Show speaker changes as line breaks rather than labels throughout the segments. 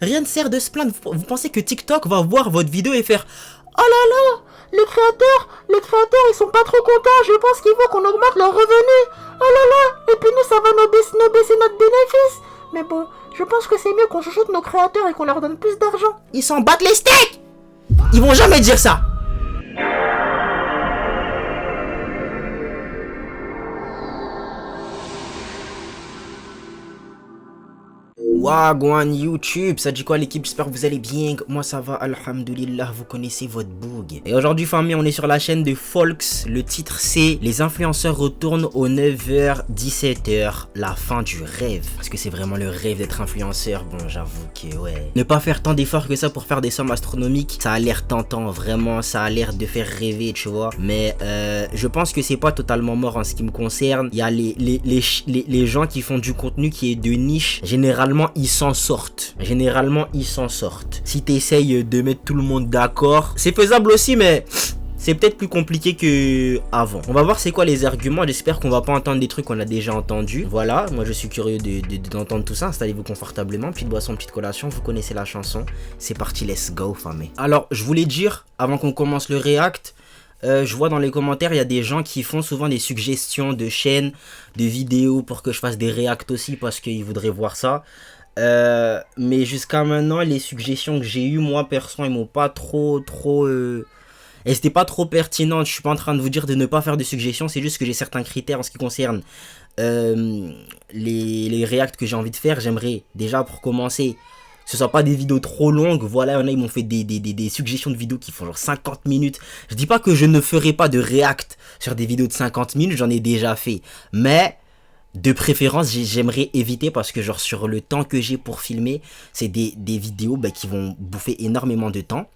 Rien ne sert de se plaindre. Vous pensez que TikTok va voir votre vidéo et faire oh là là, les créateurs, ils sont pas trop contents. Je pense qu'il faut qu'on augmente leurs revenus. Oh là là, et puis nous, ça va nous baisser notre bénéfice. Mais bon, je pense que c'est mieux qu'on chouchoute nos créateurs et qu'on leur donne plus d'argent. Ils s'en battent les steaks. Ils vont jamais dire ça. Wagwan YouTube, ça dit quoi l'équipe? J'espère que vous allez bien. Moi ça va, alhamdoulilah, vous connaissez votre boug. Et aujourd'hui famille, on est sur la chaîne de Folks. Le titre c'est les influenceurs retournent aux 9h 17h, la fin du rêve. Parce que c'est vraiment le rêve d'être influenceur. Bon, j'avoue que ouais, ne pas faire tant d'efforts que ça pour faire des sommes astronomiques, ça a l'air tentant, vraiment ça a l'air de faire rêver, tu vois. Mais je pense que c'est pas totalement mort en ce qui me concerne. Il y a les gens qui font du contenu qui est de niche, généralement ils s'en sortent. Si tu essayes de mettre tout le monde d'accord, c'est faisable aussi, mais c'est peut-être plus compliqué que avant. On va voir c'est quoi les arguments. J'espère qu'on va pas entendre des trucs qu'on a déjà entendus. Voilà, moi je suis curieux d'entendre tout ça. Installez-vous confortablement, petite boisson, petite collation. Vous connaissez la chanson. C'est parti, let's go famille. Alors je voulais dire, avant qu'on commence le react, je vois dans les commentaires, il y a des gens qui font souvent des suggestions de chaînes, de vidéos pour que je fasse des reacts aussi parce qu'ils voudraient voir ça. Mais jusqu'à maintenant, les suggestions que j'ai eues, moi perso, ils m'ont pas trop et c'était pas trop pertinent. Je suis pas en train de vous dire de ne pas faire de suggestions, c'est juste que j'ai certains critères en ce qui concerne les reacts que j'ai envie de faire. J'aimerais déjà pour commencer ce soit pas des vidéos trop longues. Voilà, il y en a, ils m'ont fait des suggestions de vidéos qui font genre 50 minutes. Je dis pas que je ne ferai pas de react sur des vidéos de 50 minutes, j'en ai déjà fait. Mais de préférence, j'aimerais éviter parce que genre sur le temps que j'ai pour filmer, c'est des vidéos qui vont bouffer énormément de temps.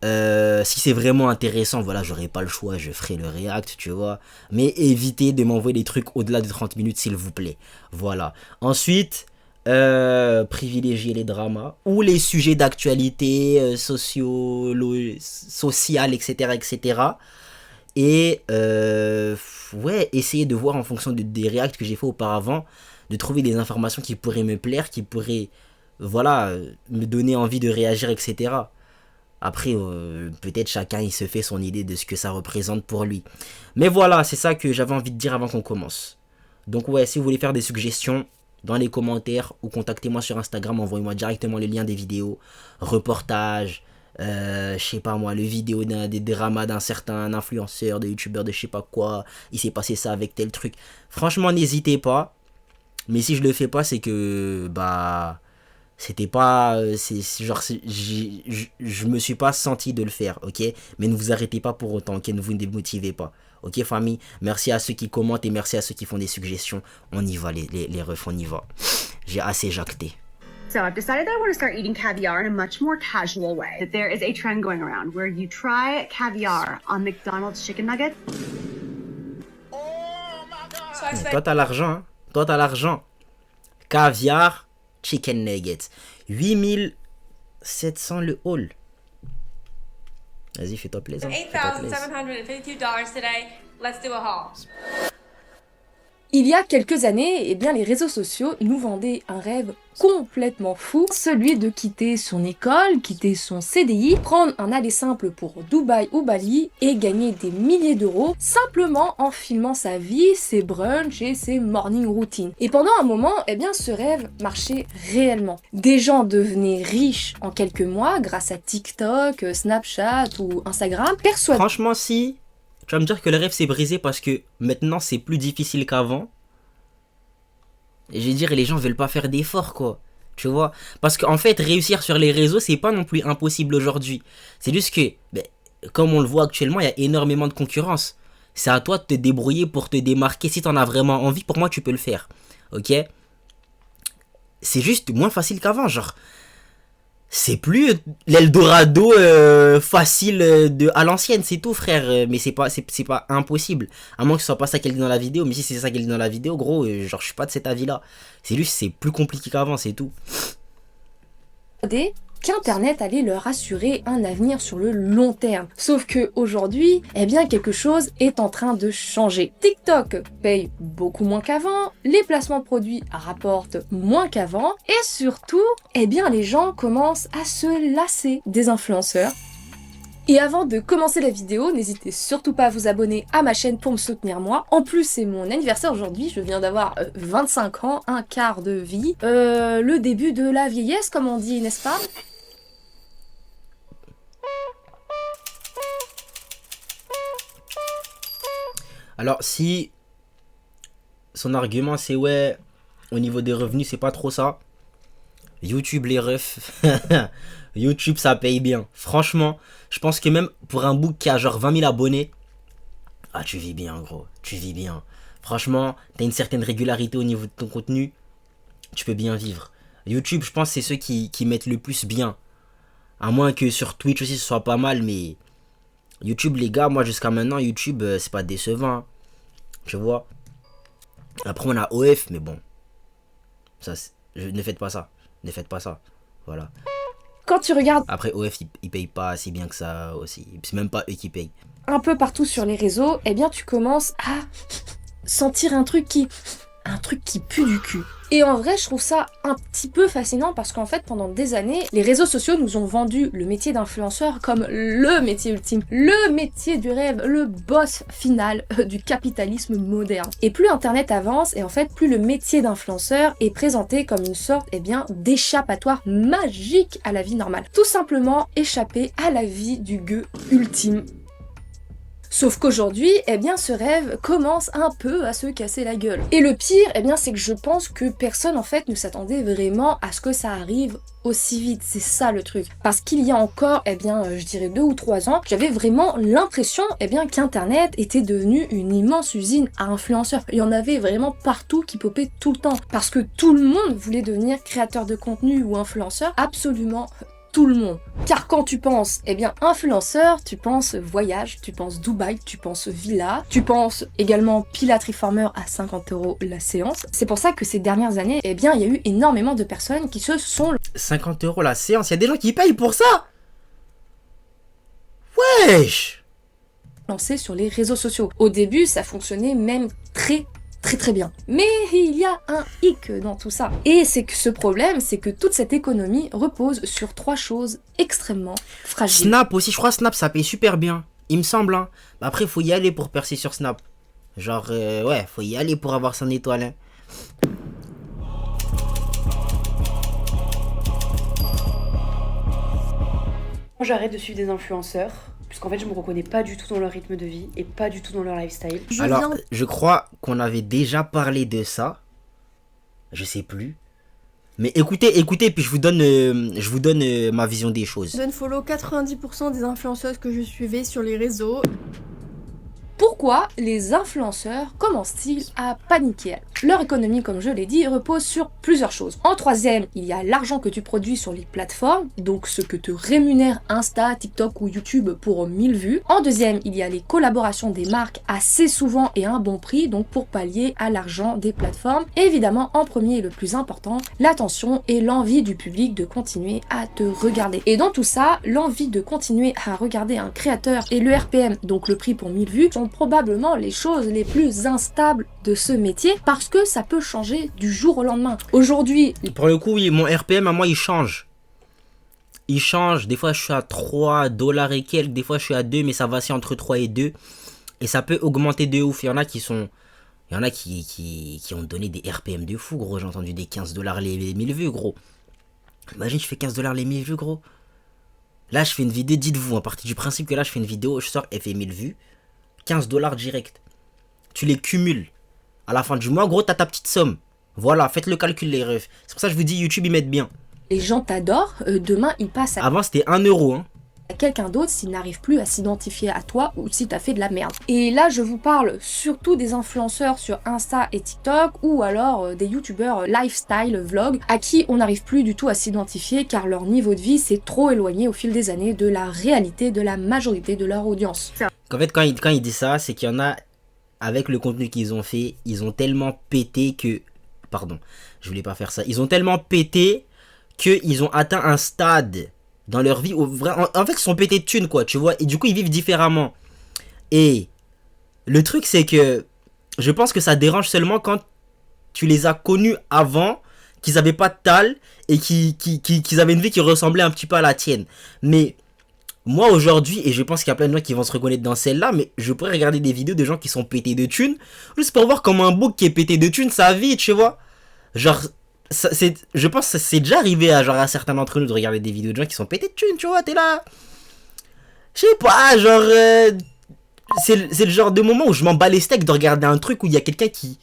Si c'est vraiment intéressant, voilà, j'aurai pas le choix, je ferai le react, tu vois. Mais évitez de m'envoyer des trucs au-delà de 30 minutes, s'il vous plaît. Voilà. Ensuite, privilégier les dramas ou les sujets d'actualité sociales, etc., etc. Et ouais, essayer de voir en fonction des reacts que j'ai fait auparavant, de trouver des informations qui pourraient me plaire, qui pourraient, voilà, me donner envie de réagir, etc. Après, peut-être chacun il se fait son idée de ce que ça représente pour lui. Mais voilà, c'est ça que j'avais envie de dire avant qu'on commence. Donc ouais, si vous voulez faire des suggestions, dans les commentaires ou contactez-moi sur Instagram, envoyez-moi directement le lien des vidéos, reportages, je sais pas moi, le vidéo des dramas d'un certain influenceur, de youtubeur, de je sais pas quoi, il s'est passé ça avec tel truc. Franchement, n'hésitez pas. Mais si je le fais pas, c'est que bah c'était pas, je me suis pas senti de le faire, ok. Mais ne vous arrêtez pas pour autant, ok, ne vous démotivez pas. Ok famille, merci à ceux qui commentent et merci à ceux qui font des suggestions. On y va les refs, on y va. J'ai assez jacté.
So I've decided that I want to start eating caviar in a much more casual way. That there is a trend going around where you try caviar on McDonald's chicken nuggets.
Toi t'as l'argent, hein. Toi t'as l'argent. Caviar, chicken nuggets. 8700 le haul. Vas-y, fais-toi plaisir.
$8,752 today. Let's do a haul.
Il y a quelques années, eh bien, les réseaux sociaux nous vendaient un rêve complètement fou, celui de quitter son école, quitter son CDI, prendre un aller simple pour Dubaï ou Bali et gagner des milliers d'euros simplement en filmant sa vie, ses brunchs et ses morning routines. Et pendant un moment, eh bien, ce rêve marchait réellement. Des gens devenaient riches en quelques mois grâce à TikTok, Snapchat ou Instagram, persuadés.
Franchement, si tu vas me dire que le rêve s'est brisé parce que maintenant c'est plus difficile qu'avant. Et je veux dire, les gens veulent pas faire d'efforts, quoi. Tu vois? Parce qu'en fait, réussir sur les réseaux, c'est pas non plus impossible aujourd'hui. C'est juste que, comme on le voit actuellement, il y a énormément de concurrence. C'est à toi de te débrouiller pour te démarquer. Si t'en as vraiment envie, pour moi, tu peux le faire. Ok? C'est juste moins facile qu'avant, genre. C'est plus l'Eldorado facile à l'ancienne, c'est tout frère. Mais c'est pas impossible. À moins que ce soit pas ça qu'elle dit dans la vidéo. Mais si c'est ça qu'elle dit dans la vidéo, gros, genre je suis pas de cet avis là. C'est juste c'est plus compliqué qu'avant, c'est tout.
qu'Internet allait leur assurer un avenir sur le long terme. Sauf que aujourd'hui, eh bien quelque chose est en train de changer. TikTok paye beaucoup moins qu'avant, les placements de produits rapportent moins qu'avant, et surtout, eh bien les gens commencent à se lasser des influenceurs. Et avant de commencer la vidéo, n'hésitez surtout pas à vous abonner à ma chaîne pour me soutenir moi. En plus, c'est mon anniversaire aujourd'hui, je viens d'avoir 25 ans, un quart de vie. Le début de la vieillesse, comme on dit, n'est-ce pas?
Alors, si son argument c'est ouais, au niveau des revenus, c'est pas trop ça. YouTube, les refs. YouTube, ça paye bien. Franchement, je pense que même pour un book qui a genre 20 000 abonnés, ah, tu vis bien, gros. Tu vis bien. Franchement, t'as une certaine régularité au niveau de ton contenu. Tu peux bien vivre. YouTube, je pense, c'est ceux qui mettent le plus bien. À moins que sur Twitch aussi, ce soit pas mal, mais YouTube, les gars, moi, jusqu'à maintenant, YouTube, c'est pas décevant. Hein. Tu vois. Après, on a OF, mais bon. Ça, ne faites pas ça. Ne faites pas ça. Voilà.
Quand tu regardes
Après, OF, ils payent pas si bien que ça aussi. C'est même pas eux qui payent.
un peu partout sur les réseaux, eh bien tu commences à sentir un truc qui pue du cul. Et en vrai, je trouve ça un petit peu fascinant parce qu'en fait, pendant des années, les réseaux sociaux nous ont vendu le métier d'influenceur comme le métier ultime, le métier du rêve, le boss final du capitalisme moderne. Et plus Internet avance, et en fait, plus le métier d'influenceur est présenté comme une sorte, eh bien, d'échappatoire magique à la vie normale. Tout simplement échapper à la vie du gueux ultime. Sauf qu'aujourd'hui, eh bien, ce rêve commence un peu à se casser la gueule. Et le pire, eh bien, c'est que je pense que personne, en fait, ne s'attendait vraiment à ce que ça arrive aussi vite. C'est ça le truc. Parce qu'il y a encore, eh bien, je dirais 2 ou 3 ans, j'avais vraiment l'impression, eh bien, qu'Internet était devenu une immense usine à influenceurs. Il y en avait vraiment partout qui popaient tout le temps. Parce que tout le monde voulait devenir créateur de contenu ou influenceur, absolument tout le monde. Car quand tu penses, eh bien, influenceur, tu penses voyage, tu penses Dubaï, tu penses villa, tu penses également Pilates Reformer à 50 € la séance. C'est pour ça que ces dernières années, eh bien, il y a eu énormément de personnes qui se sont
50 € la séance, il y a des gens qui payent pour ça. Wesh.
lancées sur les réseaux sociaux. Au début, ça fonctionnait même très bien. Mais il y a un hic dans tout ça. Et c'est que ce problème, c'est que toute cette économie repose sur 3 choses extrêmement fragiles.
Snap aussi, je crois Snap ça paye super bien. Il me semble, hein. Après, faut y aller pour percer sur Snap. Genre, ouais, faut y aller pour avoir son étoile. Hein.
J'arrête de suivre des influenceurs, puisqu'en fait je me reconnais pas du tout dans leur rythme de vie et pas du tout dans leur lifestyle.
Alors, je crois qu'on avait déjà parlé de ça. Je sais plus. Mais écoutez, puis je vous donne ma vision des choses.
Je donne follow 90% des influenceuses que je suivais sur les réseaux.
Pourquoi les influenceurs commencent-ils à paniquer? Leur économie, comme je l'ai dit, repose sur plusieurs choses. En troisième, il y a l'argent que tu produis sur les plateformes, donc ce que te rémunère Insta, TikTok ou YouTube pour 1000 vues. En deuxième, il y a les collaborations des marques assez souvent et à un bon prix, donc pour pallier à l'argent des plateformes. Et évidemment, en premier et le plus important, l'attention et l'envie du public de continuer à te regarder. Et dans tout ça, l'envie de continuer à regarder un créateur et le RPM, donc le prix pour 1000 vues, sont probablement les choses les plus instables de ce métier parce que ça peut changer du jour au lendemain. Aujourd'hui,
pour le coup, oui, mon RPM à moi il change. Il change. Des fois je suis à 3 $ et quelques, des fois je suis à 2, mais ça vacille entre 3 et 2. Et ça peut augmenter de ouf. Il y en a qui ont donné des RPM de fou, gros. J'ai entendu des 15 $ les 1000 vues, gros. Imagine, je fais 15 $ les 1000 vues, gros. Là, je fais une vidéo, dites-vous, à partir du principe que là, je fais une vidéo, je sors, elle fait 1000 vues. 15 $ direct. Tu les cumules. À la fin du mois, gros, t'as ta petite somme. Voilà, faites le calcul, les refs. C'est pour ça que je vous dis, YouTube, ils mettent bien.
les gens t'adorent, demain ils passent à
Avant, c'était 1 €, hein.
quelqu'un d'autre s'il n'arrive plus à s'identifier à toi ou si t'as fait de la merde. Et là je vous parle surtout des influenceurs sur Insta et TikTok ou alors des youtubeurs lifestyle vlog à qui on n'arrive plus du tout à s'identifier car leur niveau de vie s'est trop éloigné au fil des années de la réalité de la majorité de leur audience.
En fait, quand il dit ça, c'est qu'il y en a, avec le contenu qu'ils ont fait, ils ont tellement pété que... Pardon, je voulais pas faire ça. Ils ont tellement pété qu'ils ont atteint un stade dans leur vie. En fait, ils sont pétés de thunes, quoi, tu vois. Et du coup, ils vivent différemment. Et le truc, c'est que je pense que ça dérange seulement quand tu les as connus avant, qu'ils avaient pas de tal et qu'ils avaient une vie qui ressemblait un petit peu à la tienne. Mais moi aujourd'hui, et je pense qu'il y a plein de gens qui vont se reconnaître dans celle-là, mais je pourrais regarder des vidéos de gens qui sont pétés de thunes, juste pour voir comment un bouc qui est pété de thunes, ça vit, tu vois. Genre, je pense que c'est déjà arrivé à certains d'entre nous de regarder des vidéos de gens qui sont pétés de thunes, tu vois, t'es là. Je sais pas, genre... c'est le genre de moment où je m'en bats les steaks de regarder un truc où il y a quelqu'un qui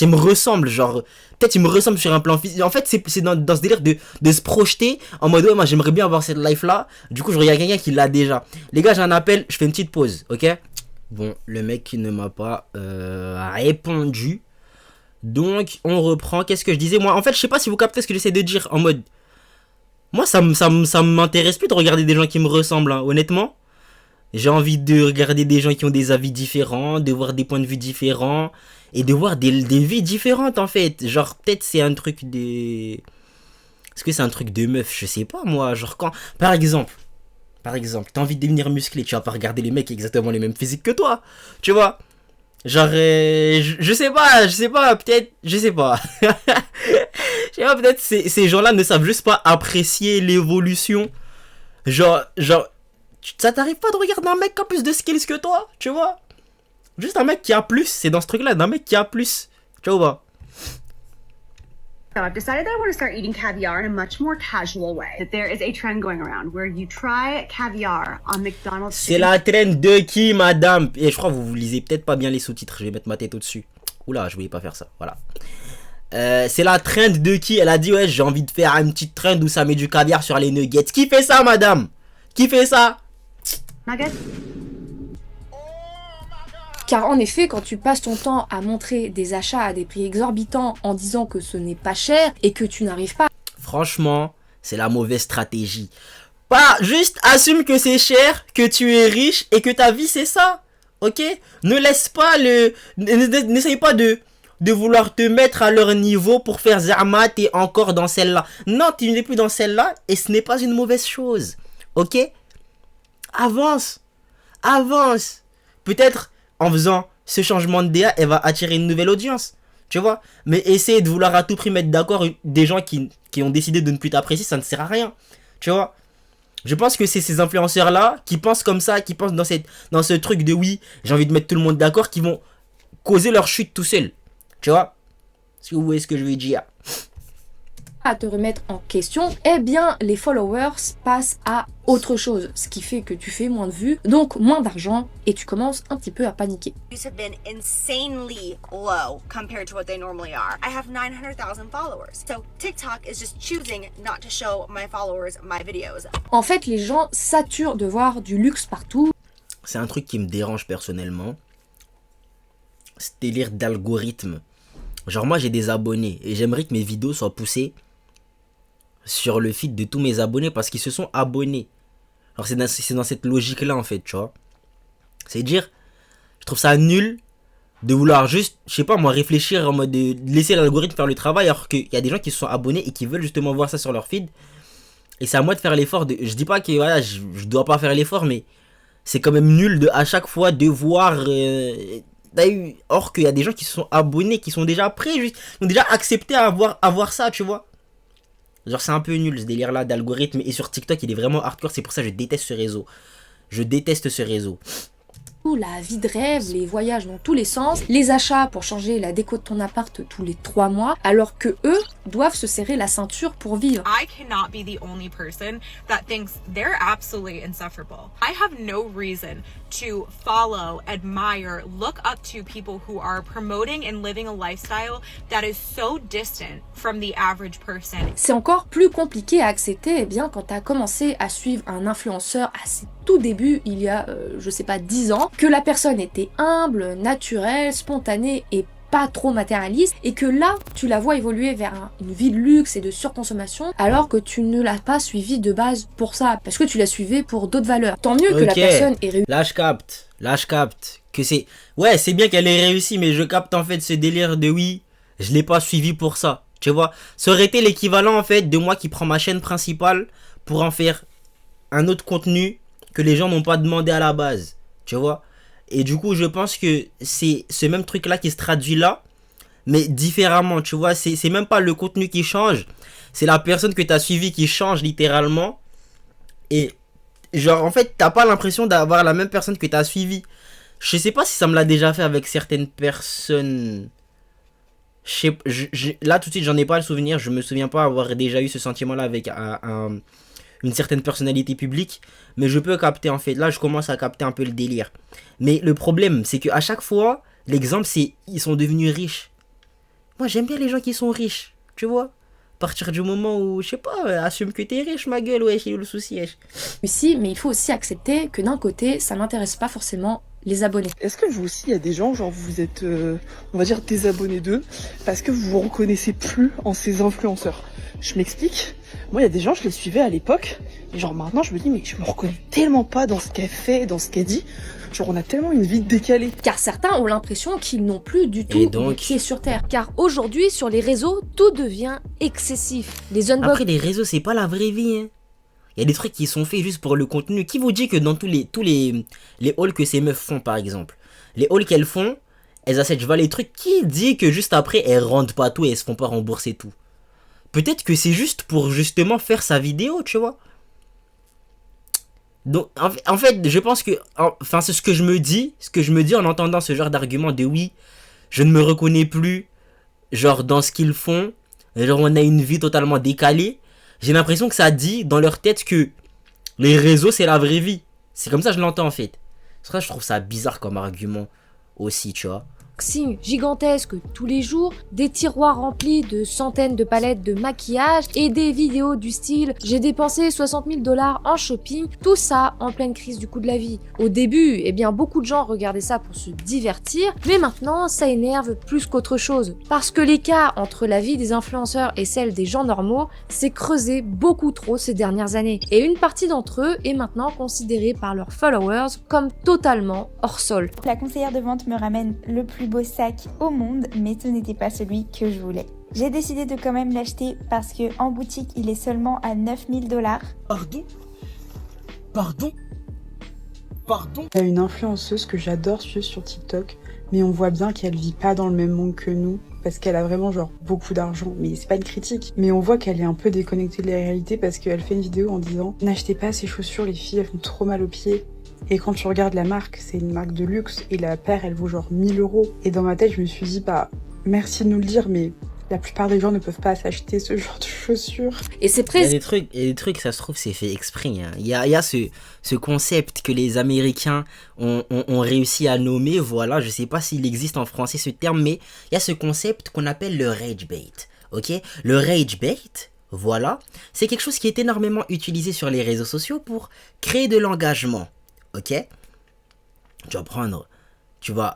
me ressemble, genre peut-être il me ressemble sur un plan physique. En fait c'est dans ce délire de se projeter en mode ouais, moi j'aimerais bien avoir cette life là, du coup je regarde quelqu'un qui l'a déjà. Les gars, j'ai un appel, je fais une petite pause, ok. Bon, le mec ne m'a pas répondu, donc on reprend. Qu'est-ce que je disais moi? En fait je sais pas si vous captez ce que j'essaie de dire, en mode moi ça m'intéresse plus de regarder des gens qui me ressemblent, hein, honnêtement. J'ai envie de regarder des gens qui ont des avis différents, de voir des points de vue différents, et de voir des vies différentes, en fait. Genre, peut-être c'est un truc de... Est-ce que c'est un truc de meuf? Je sais pas, moi. Genre, quand... Par exemple, t'as envie de devenir musclé, tu vas pas regarder les mecs exactement les mêmes physiques que toi. Tu vois? Genre, je sais pas, peut-être... Je sais pas. Je sais pas, peut-être ces gens-là ne savent juste pas apprécier l'évolution. Genre... Ça t'arrive pas de regarder un mec qui a plus de skills que toi, tu vois? Juste un mec qui a plus, c'est dans ce truc-là, d'un mec qui a plus, tu vois?
So I've decided that I want to start eating caviar in a much more casual way. That there is a trend going around where you try caviar on McDonald's.
C'est la trend de qui, madame? Et je crois que vous lisez peut-être pas bien les sous-titres, je vais mettre ma tête au-dessus. Oula, je voulais pas faire ça, voilà. C'est la trend de qui? Elle a dit, ouais, j'ai envie de faire une petite trend où ça met du caviar sur les nuggets. Qui fait ça, madame? Qui fait ça?
Nuggets.
Car en effet, quand tu passes ton temps à montrer des achats à des prix exorbitants en disant que ce n'est pas cher et que tu n'arrives pas...
Franchement, c'est la mauvaise stratégie. Pas juste assume que c'est cher, que tu es riche et que ta vie c'est ça. Ok? Ne laisse pas n'essaye pas de vouloir te mettre à leur niveau pour faire Zama, t'es encore dans celle-là. Non, tu n'es plus dans celle-là et ce n'est pas une mauvaise chose. Ok? Avance. Peut-être en faisant ce changement de DA, elle va attirer une nouvelle audience. Tu vois? Mais essayer de vouloir à tout prix mettre d'accord des gens qui ont décidé de ne plus t'apprécier, ça ne sert à rien. Tu vois? Je pense que c'est ces influenceurs-là qui pensent comme ça, qui pensent dans ce truc de oui, j'ai envie de mettre tout le monde d'accord, qui vont causer leur chute tout seul. Tu vois? Si vous voyez ce que je veux dire.
à te remettre en question, eh bien les followers passent à autre chose, ce qui fait que tu fais moins de vues, donc moins d'argent, et tu commences un petit peu à paniquer.
Have been insanely low compared to what they normally are. I have 900,000 followers, so TikTok is just choosing not to show my followers my videos.
En fait, les gens saturent de voir du luxe partout.
C'est un truc qui me dérange personnellement. Ce délire d'algorithme. Genre moi j'ai des abonnés et j'aimerais que mes vidéos soient poussées sur le feed de tous mes abonnés parce qu'ils se sont abonnés. Alors c'est dans cette logique là en fait, tu vois. C'est dire, je trouve ça nul de vouloir juste, je sais pas moi, réfléchir en mode de laisser l'algorithme faire le travail alors qu'il y a des gens qui se sont abonnés et qui veulent justement voir ça sur leur feed. Et c'est à moi de faire l'effort de... Je dis pas que voilà, je dois pas faire l'effort, mais c'est quand même nul de à chaque fois de voir... Or qu'il y a des gens qui se sont abonnés, qui sont déjà prêts, qui ont déjà accepté à avoir ça, tu vois. Genre c'est un peu nul ce délire là d'algorithme. Et sur TikTok il est vraiment hardcore, c'est pour ça que je déteste ce réseau. Je déteste ce réseau.
La vie de rêve, les voyages dans tous les sens, les achats pour changer la déco de ton appart tous les 3 mois, alors que eux doivent se serrer la ceinture pour vivre.
I cannot be the only person that thinks they're absolutely insufferable. I have no reason to follow, admire, look up to people who are promoting and living a lifestyle that is so distant from the average person.
C'est encore plus compliqué à accepter bien quand tu as commencé à suivre un influenceur à ses tout début, il y a, je sais pas, 10 ans, que la personne était humble, naturelle, spontanée et pas trop matérialiste, et que là, tu la vois évoluer vers une vie de luxe et de surconsommation, alors que tu ne l'as pas suivi de base pour ça, parce que tu la suivais pour d'autres valeurs. Tant mieux que la personne ait réussi.
Là je capte, que c'est... Ouais, c'est bien qu'elle ait réussi, mais je capte en fait ce délire de oui, je l'ai pas suivi pour ça, tu vois. Ça aurait été l'équivalent en fait de moi qui prends ma chaîne principale pour en faire un autre contenu que les gens n'ont pas demandé à la base, tu vois. Et du coup, je pense que c'est ce même truc-là qui se traduit là, mais différemment, tu vois. C'est même pas le contenu qui change, c'est la personne que tu as suivie qui change littéralement. Et genre, en fait, t'as pas l'impression d'avoir la même personne que tu as suivie. Je sais pas si ça me l'a déjà fait avec certaines personnes. Là, tout de suite, j'en ai pas le souvenir. Je me souviens pas avoir déjà eu ce sentiment-là avec une certaine personnalité publique. Mais je peux capter, en fait. Là, je commence à capter un peu le délire. Mais le problème, c'est qu'à chaque fois, l'exemple, c'est ils sont devenus riches. Moi, j'aime bien les gens qui sont riches. Tu vois? À partir du moment où, je sais pas, assume que t'es riche, ma gueule, ouais, c'est où le souci, wesh.
Aussi, mais il faut aussi accepter que d'un côté, ça n'intéresse pas forcément les abonnés.
Est-ce que vous aussi, il y a des gens, genre vous êtes, on va dire, désabonnés d'eux, parce que vous vous reconnaissez plus en ces influenceurs? Je m'explique. Moi, il y a des gens, je les suivais à l'époque, et genre maintenant, je me dis, mais je me reconnais tellement pas dans ce qu'elle fait, dans ce qu'elle dit. Genre, on a tellement une vie décalée.
Car certains ont l'impression qu'ils n'ont plus du tout
Et donc
les pieds sur terre. Car aujourd'hui, sur les réseaux, tout devient excessif. Les unbox...
Après, les réseaux, c'est pas la vraie vie, hein. Il y a des trucs qui sont faits juste pour le contenu. Qui vous dit que dans tous les hauls que ces meufs font, par exemple, les hauls qu'elles font, elles achètent, je vois les trucs. Qui dit que juste après, elles rendent pas tout et elles se font pas rembourser tout? Peut-être que c'est juste pour justement faire sa vidéo, tu vois. Donc, en fait, je pense que... Enfin, c'est ce que je me dis. Ce que je me dis en entendant ce genre d'argument de oui, je ne me reconnais plus, genre, dans ce qu'ils font. Genre, on a une vie totalement décalée. J'ai l'impression que ça dit dans leur tête que les réseaux, c'est la vraie vie. C'est comme ça que je l'entends, en fait. C'est pour ça que je trouve ça bizarre comme argument aussi, tu vois.
Gigantesques tous les jours, des tiroirs remplis de centaines de palettes de maquillage et des vidéos du style « J'ai dépensé 60 000 $ en shopping », tout ça en pleine crise du coût de la vie. Au début, eh bien beaucoup de gens regardaient ça pour se divertir, mais maintenant ça énerve plus qu'autre chose. Parce que l'écart entre la vie des influenceurs et celle des gens normaux s'est creusé beaucoup trop ces dernières années. Et une partie d'entre eux est maintenant considérée par leurs followers comme totalement hors sol.
La conseillère de vente me ramène le plus beau sac au monde, mais ce n'était pas celui que je voulais. J'ai décidé de quand même l'acheter parce que en boutique il est seulement à 9 000 $.
Pardon.
Il y a une influenceuse que j'adore suivre sur TikTok, mais on voit bien qu'elle vit pas dans le même monde que nous, parce qu'elle a vraiment genre beaucoup d'argent, mais c'est pas une critique. Mais on voit qu'elle est un peu déconnectée de la réalité parce qu'elle fait une vidéo en disant « N'achetez pas ces chaussures, les filles, elles font trop mal aux pieds ». Et quand tu regardes la marque, c'est une marque de luxe et la paire, elle vaut genre 1 000 €. Et dans ma tête, je me suis dit, bah, merci de nous le dire, mais la plupart des gens ne peuvent pas s'acheter ce genre de chaussures.
Et c'est presque...
Il y a des trucs, ça se trouve, c'est fait exprès. Hein. Il y a ce concept que les Américains ont réussi à nommer. Voilà, je sais pas s'il existe en français ce terme, mais il y a ce concept qu'on appelle le rage bait. Ok, le rage bait, voilà, c'est quelque chose qui est énormément utilisé sur les réseaux sociaux pour créer de l'engagement. Ok, tu vas prendre, tu vas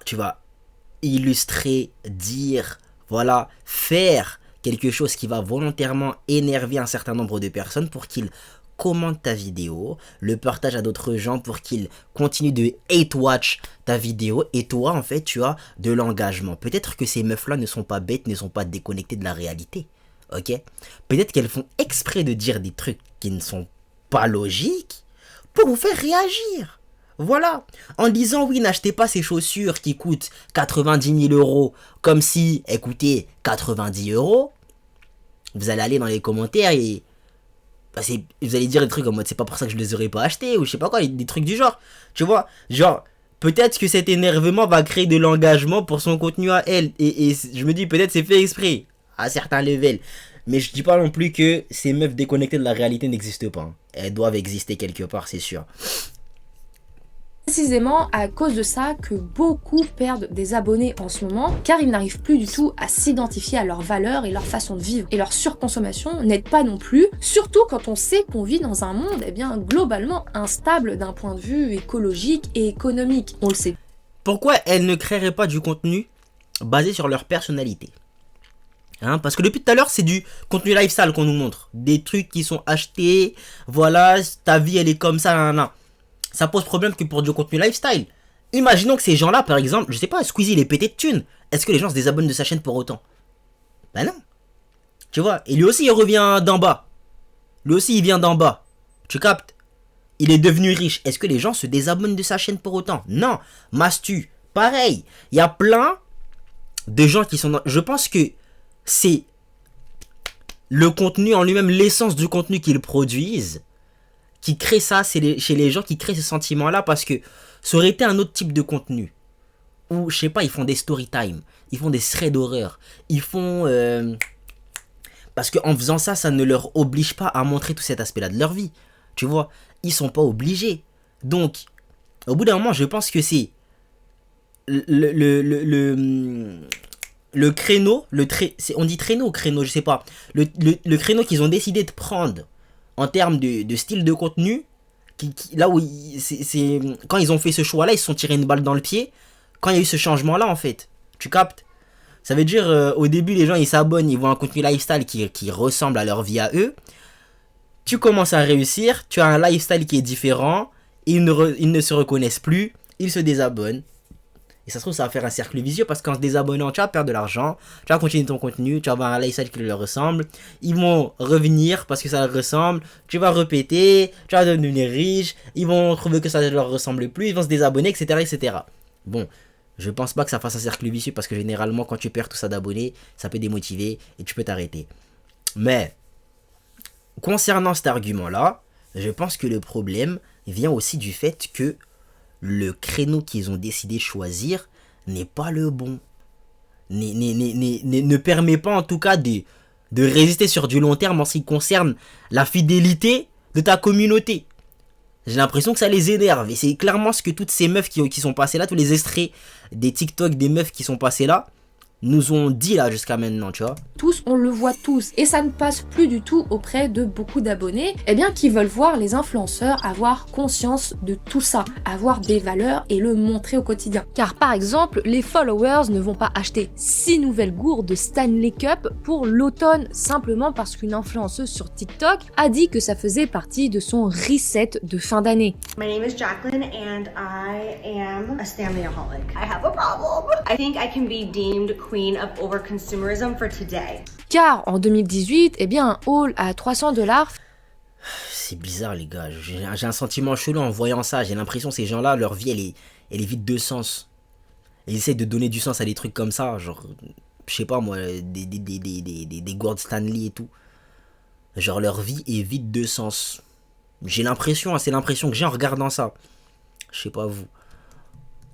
illustrer, dire, voilà, faire quelque chose qui va volontairement énerver un certain nombre de personnes pour qu'ils commentent ta vidéo, le partagent à d'autres gens pour qu'ils continuent de hate watch ta vidéo et toi en fait tu as de l'engagement. Peut-être que ces meufs là ne sont pas bêtes, ne sont pas déconnectées de la réalité. Ok, peut-être qu'elles font exprès de dire des trucs qui ne sont pas logiques pour vous faire réagir. Voilà, en disant oui, n'achetez pas ces chaussures qui coûtent 90 000 € comme si elles coûtaient 90 €. Vous allez aller dans les commentaires et vous allez dire des trucs en mode c'est pas pour ça que je les aurais pas achetés ou je sais pas quoi, des trucs du genre. Tu vois, genre peut-être que cet énervement va créer de l'engagement pour son contenu à elle et je me dis peut-être c'est fait exprès à certains levels. Mais je dis pas non plus que ces meufs déconnectées de la réalité n'existent pas. Hein. Elles doivent exister quelque part, c'est sûr.
Précisément à cause de ça que beaucoup perdent des abonnés en ce moment, car ils n'arrivent plus du tout à s'identifier à leurs valeurs et leur façon de vivre. Et leur surconsommation n'aide pas non plus, surtout quand on sait qu'on vit dans un monde globalement instable d'un point de vue écologique et économique. On le sait.
Pourquoi elles ne créeraient pas du contenu basé sur leur personnalité? Hein, parce que depuis tout à l'heure, c'est du contenu lifestyle qu'on nous montre. Des trucs qui sont achetés, voilà, ta vie elle est comme ça, nanana. Ça pose problème que pour du contenu lifestyle. Imaginons que ces gens-là, par exemple, je sais pas, Squeezie il est pété de thunes. Est-ce que les gens se désabonnent de sa chaîne pour autant? Ben non. Tu vois, et lui aussi il revient d'en bas. Lui aussi il vient d'en bas. Tu captes? il est devenu riche. Est-ce que les gens se désabonnent de sa chaîne pour autant? Non. Mastu, pareil. Il y a plein de gens qui sont... Je pense que c'est le contenu en lui-même, l'essence du contenu qu'ils produisent, qui crée ça. C'est chez les gens qui créent ce sentiment-là, parce que ça aurait été un autre type de contenu. Ou, je sais pas, ils font des story time, ils font des threads d'horreur, ils font... Parce qu'en faisant ça, ça ne leur oblige pas à montrer tout cet aspect-là de leur vie. Tu vois, ils sont pas obligés. Donc, au bout d'un moment, je pense que c'est le créneau, on dit traîneau ou créneau, je sais pas. Le créneau qu'ils ont décidé de prendre en termes de style de contenu, là où quand ils ont fait ce choix-là, ils se sont tirés une balle dans le pied. Quand il y a eu ce changement-là, en fait, tu captes? Ça veut dire, au début, les gens, ils s'abonnent, ils voient un contenu lifestyle qui ressemble à leur vie à eux. Tu commences à réussir, tu as un lifestyle qui est différent, ils ne se reconnaissent plus, ils se désabonnent. Et ça se trouve, ça va faire un cercle vicieux, parce qu'en se désabonnant, tu vas perdre de l'argent, tu vas continuer ton contenu, tu vas avoir un lifestyle qui leur ressemble, ils vont revenir parce que ça leur ressemble, tu vas répéter, tu vas devenir riche, ils vont trouver que ça ne leur ressemble plus, ils vont se désabonner, etc., etc. Bon, je pense pas que ça fasse un cercle vicieux, parce que généralement, quand tu perds tout ça d'abonnés, ça peut démotiver et tu peux t'arrêter. Mais, concernant cet argument-là, je pense que le problème vient aussi du fait que le créneau qu'ils ont décidé de choisir n'est pas le bon. Ne permet pas en tout cas de résister sur du long terme en ce qui concerne la fidélité de ta communauté. J'ai l'impression que ça les énerve. Et c'est clairement ce que toutes ces meufs qui sont passées là, tous les extraits des TikTok des meufs qui sont passées là, nous ont dit là jusqu'à maintenant, tu vois.
Tous, on le voit tous, et ça ne passe plus du tout auprès de beaucoup d'abonnés, eh bien qui veulent voir les influenceurs avoir conscience de tout ça, avoir des valeurs et le montrer au quotidien. Car par exemple, les followers ne vont pas acheter 6 nouvelles gourdes de Stanley Cup pour l'automne simplement parce qu'une influenceuse sur TikTok a dit que ça faisait partie de son reset de fin d'année.
My name is Jacqueline and I am a Stanleyaholic. I have a problem. I think I can be deemed queen of overconsumerism for today.
Car en 2018, eh bien un haul à $300.
C'est bizarre les gars, j'ai un sentiment chelou en voyant ça. J'ai l'impression que ces gens-là, leur vie elle est vide de sens. Ils essaient de donner du sens à des trucs comme ça, genre, je sais pas moi, des gourdes Stanley et tout. Genre leur vie est vide de sens. J'ai l'impression, c'est l'impression que j'ai en regardant ça. Je sais pas vous.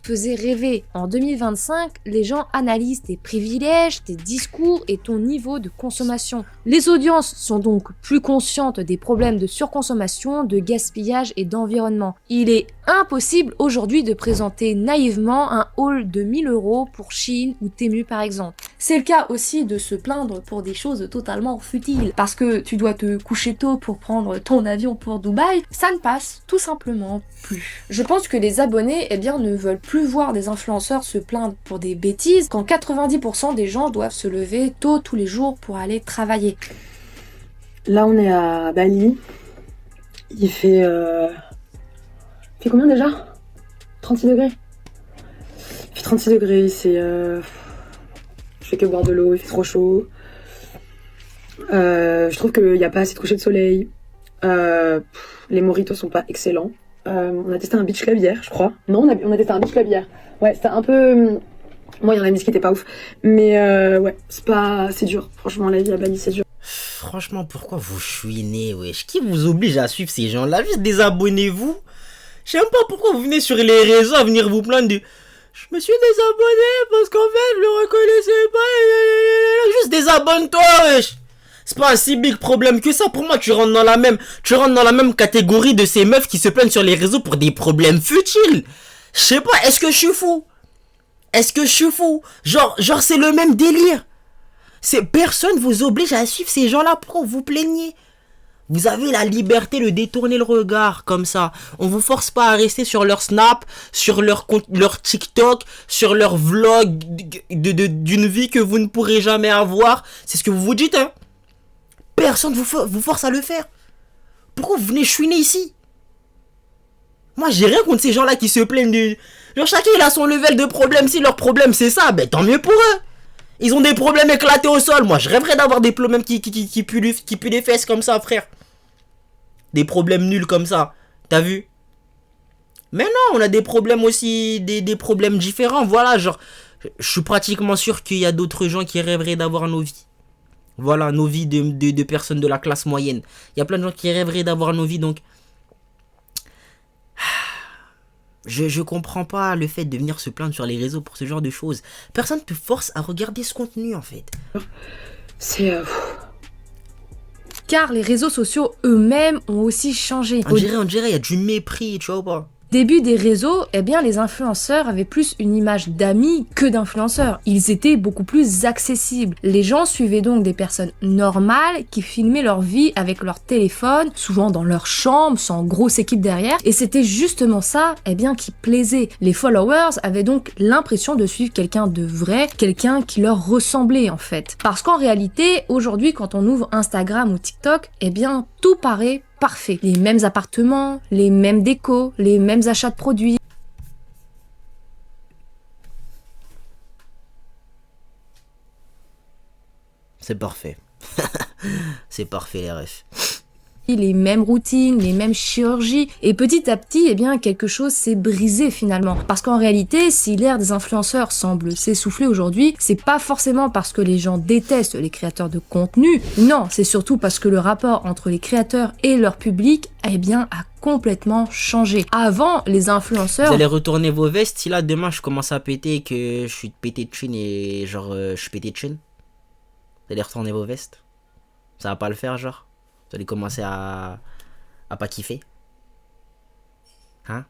Faisait rêver. En 2025, les gens analysent tes privilèges, tes discours et ton niveau de consommation. Les audiences sont donc plus conscientes des problèmes de surconsommation, de gaspillage et d'environnement. Il est impossible aujourd'hui de présenter naïvement un haul de 1000 € pour Shein ou Temu par exemple. C'est le cas aussi de se plaindre pour des choses totalement futiles. Parce que tu dois te coucher tôt pour prendre ton avion pour Dubaï, ça ne passe tout simplement plus. Je pense que les abonnés, eh bien, ne veulent plus voir des influenceurs se plaindre pour des bêtises quand 90% des gens doivent se lever tôt tous les jours pour aller travailler.
Là on est à Bali, il fait combien déjà? 36 degrés. Il fait 36 degrés, je fais que boire de l'eau, il fait trop chaud. Je trouve qu'il n'y a pas assez de coucher de soleil. Les mojitos sont pas excellents. On a testé un beach club hier, je crois. Non, on a testé un beach club hier. Ouais, c'était un peu... Moi, il y en a mis qui était pas ouf. Mais ouais, c'est dur. Franchement, la vie à Bali, c'est dur.
Franchement, pourquoi vous chouinez, wesh? Qui vous oblige à suivre ces gens-là? Juste désabonnez-vous. Je sais même pas pourquoi vous venez sur les réseaux à venir vous plaindre de... Je me suis désabonné parce qu'en fait, je le reconnaissais pas. Juste désabonne-toi, wesh. C'est pas un si big problème que ça. Pour moi, tu rentres dans la même catégorie de ces meufs qui se plaignent sur les réseaux pour des problèmes futiles. Je sais pas, est-ce que je suis fou? Genre c'est le même délire. Personne vous oblige à suivre ces gens-là. Pourquoi vous plaignez? Vous avez la liberté de détourner le regard comme ça. On vous force pas à rester sur leur Snap, sur leur TikTok, sur leur vlog d'une vie que vous ne pourrez jamais avoir. C'est ce que vous vous dites, hein. Personne vous force à le faire. Pourquoi vous venez chouiner ici? Moi, j'ai rien contre ces gens-là qui se plaignent de... Genre, chacun, il a son level de problème. Si leur problème, c'est ça, ben tant mieux pour eux. Ils ont des problèmes éclatés au sol. Moi, je rêverais d'avoir des problèmes qui puent les fesses comme ça, frère. Des problèmes nuls comme ça. T'as vu? Mais non, on a des problèmes aussi, des problèmes différents. Voilà, genre, je suis pratiquement sûr qu'il y a d'autres gens qui rêveraient d'avoir nos vies. Voilà, nos vies de personnes de la classe moyenne. Il y a plein de gens qui rêveraient d'avoir nos vies, donc... Je comprends pas le fait de venir se plaindre sur les réseaux pour ce genre de choses. Personne te force à regarder ce contenu, en fait.
C'est...
Car les réseaux sociaux eux-mêmes ont aussi changé.
On dirait, il y a du mépris, tu vois ou pas?
Début des réseaux, eh bien les influenceurs avaient plus une image d'amis que d'influenceurs. Ils étaient beaucoup plus accessibles. Les gens suivaient donc des personnes normales qui filmaient leur vie avec leur téléphone, souvent dans leur chambre, sans grosse équipe derrière. Et c'était justement ça, eh bien, qui plaisait. Les followers avaient donc l'impression de suivre quelqu'un de vrai, quelqu'un qui leur ressemblait en fait. Parce qu'en réalité, aujourd'hui, quand on ouvre Instagram ou TikTok, eh bien tout paraît parfait. Les mêmes appartements, les mêmes décos, les mêmes achats de produits.
C'est parfait. C'est parfait les refs.
Les mêmes routines, les mêmes chirurgies, et petit à petit, eh bien, quelque chose s'est brisé finalement. Parce qu'en réalité, si l'ère des influenceurs semble s'essouffler aujourd'hui, c'est pas forcément parce que les gens détestent les créateurs de contenu, non, c'est surtout parce que le rapport entre les créateurs et leur public, eh bien, a complètement changé. Avant, les influenceurs...
Vous allez retourner vos vestes si là, demain, je commence à péter et que je suis pété de thunes et genre, je suis pété de thunes. Vous allez retourner vos vestes. Ça va pas le faire, genre. Vous allez commencer à pas kiffer. Hein?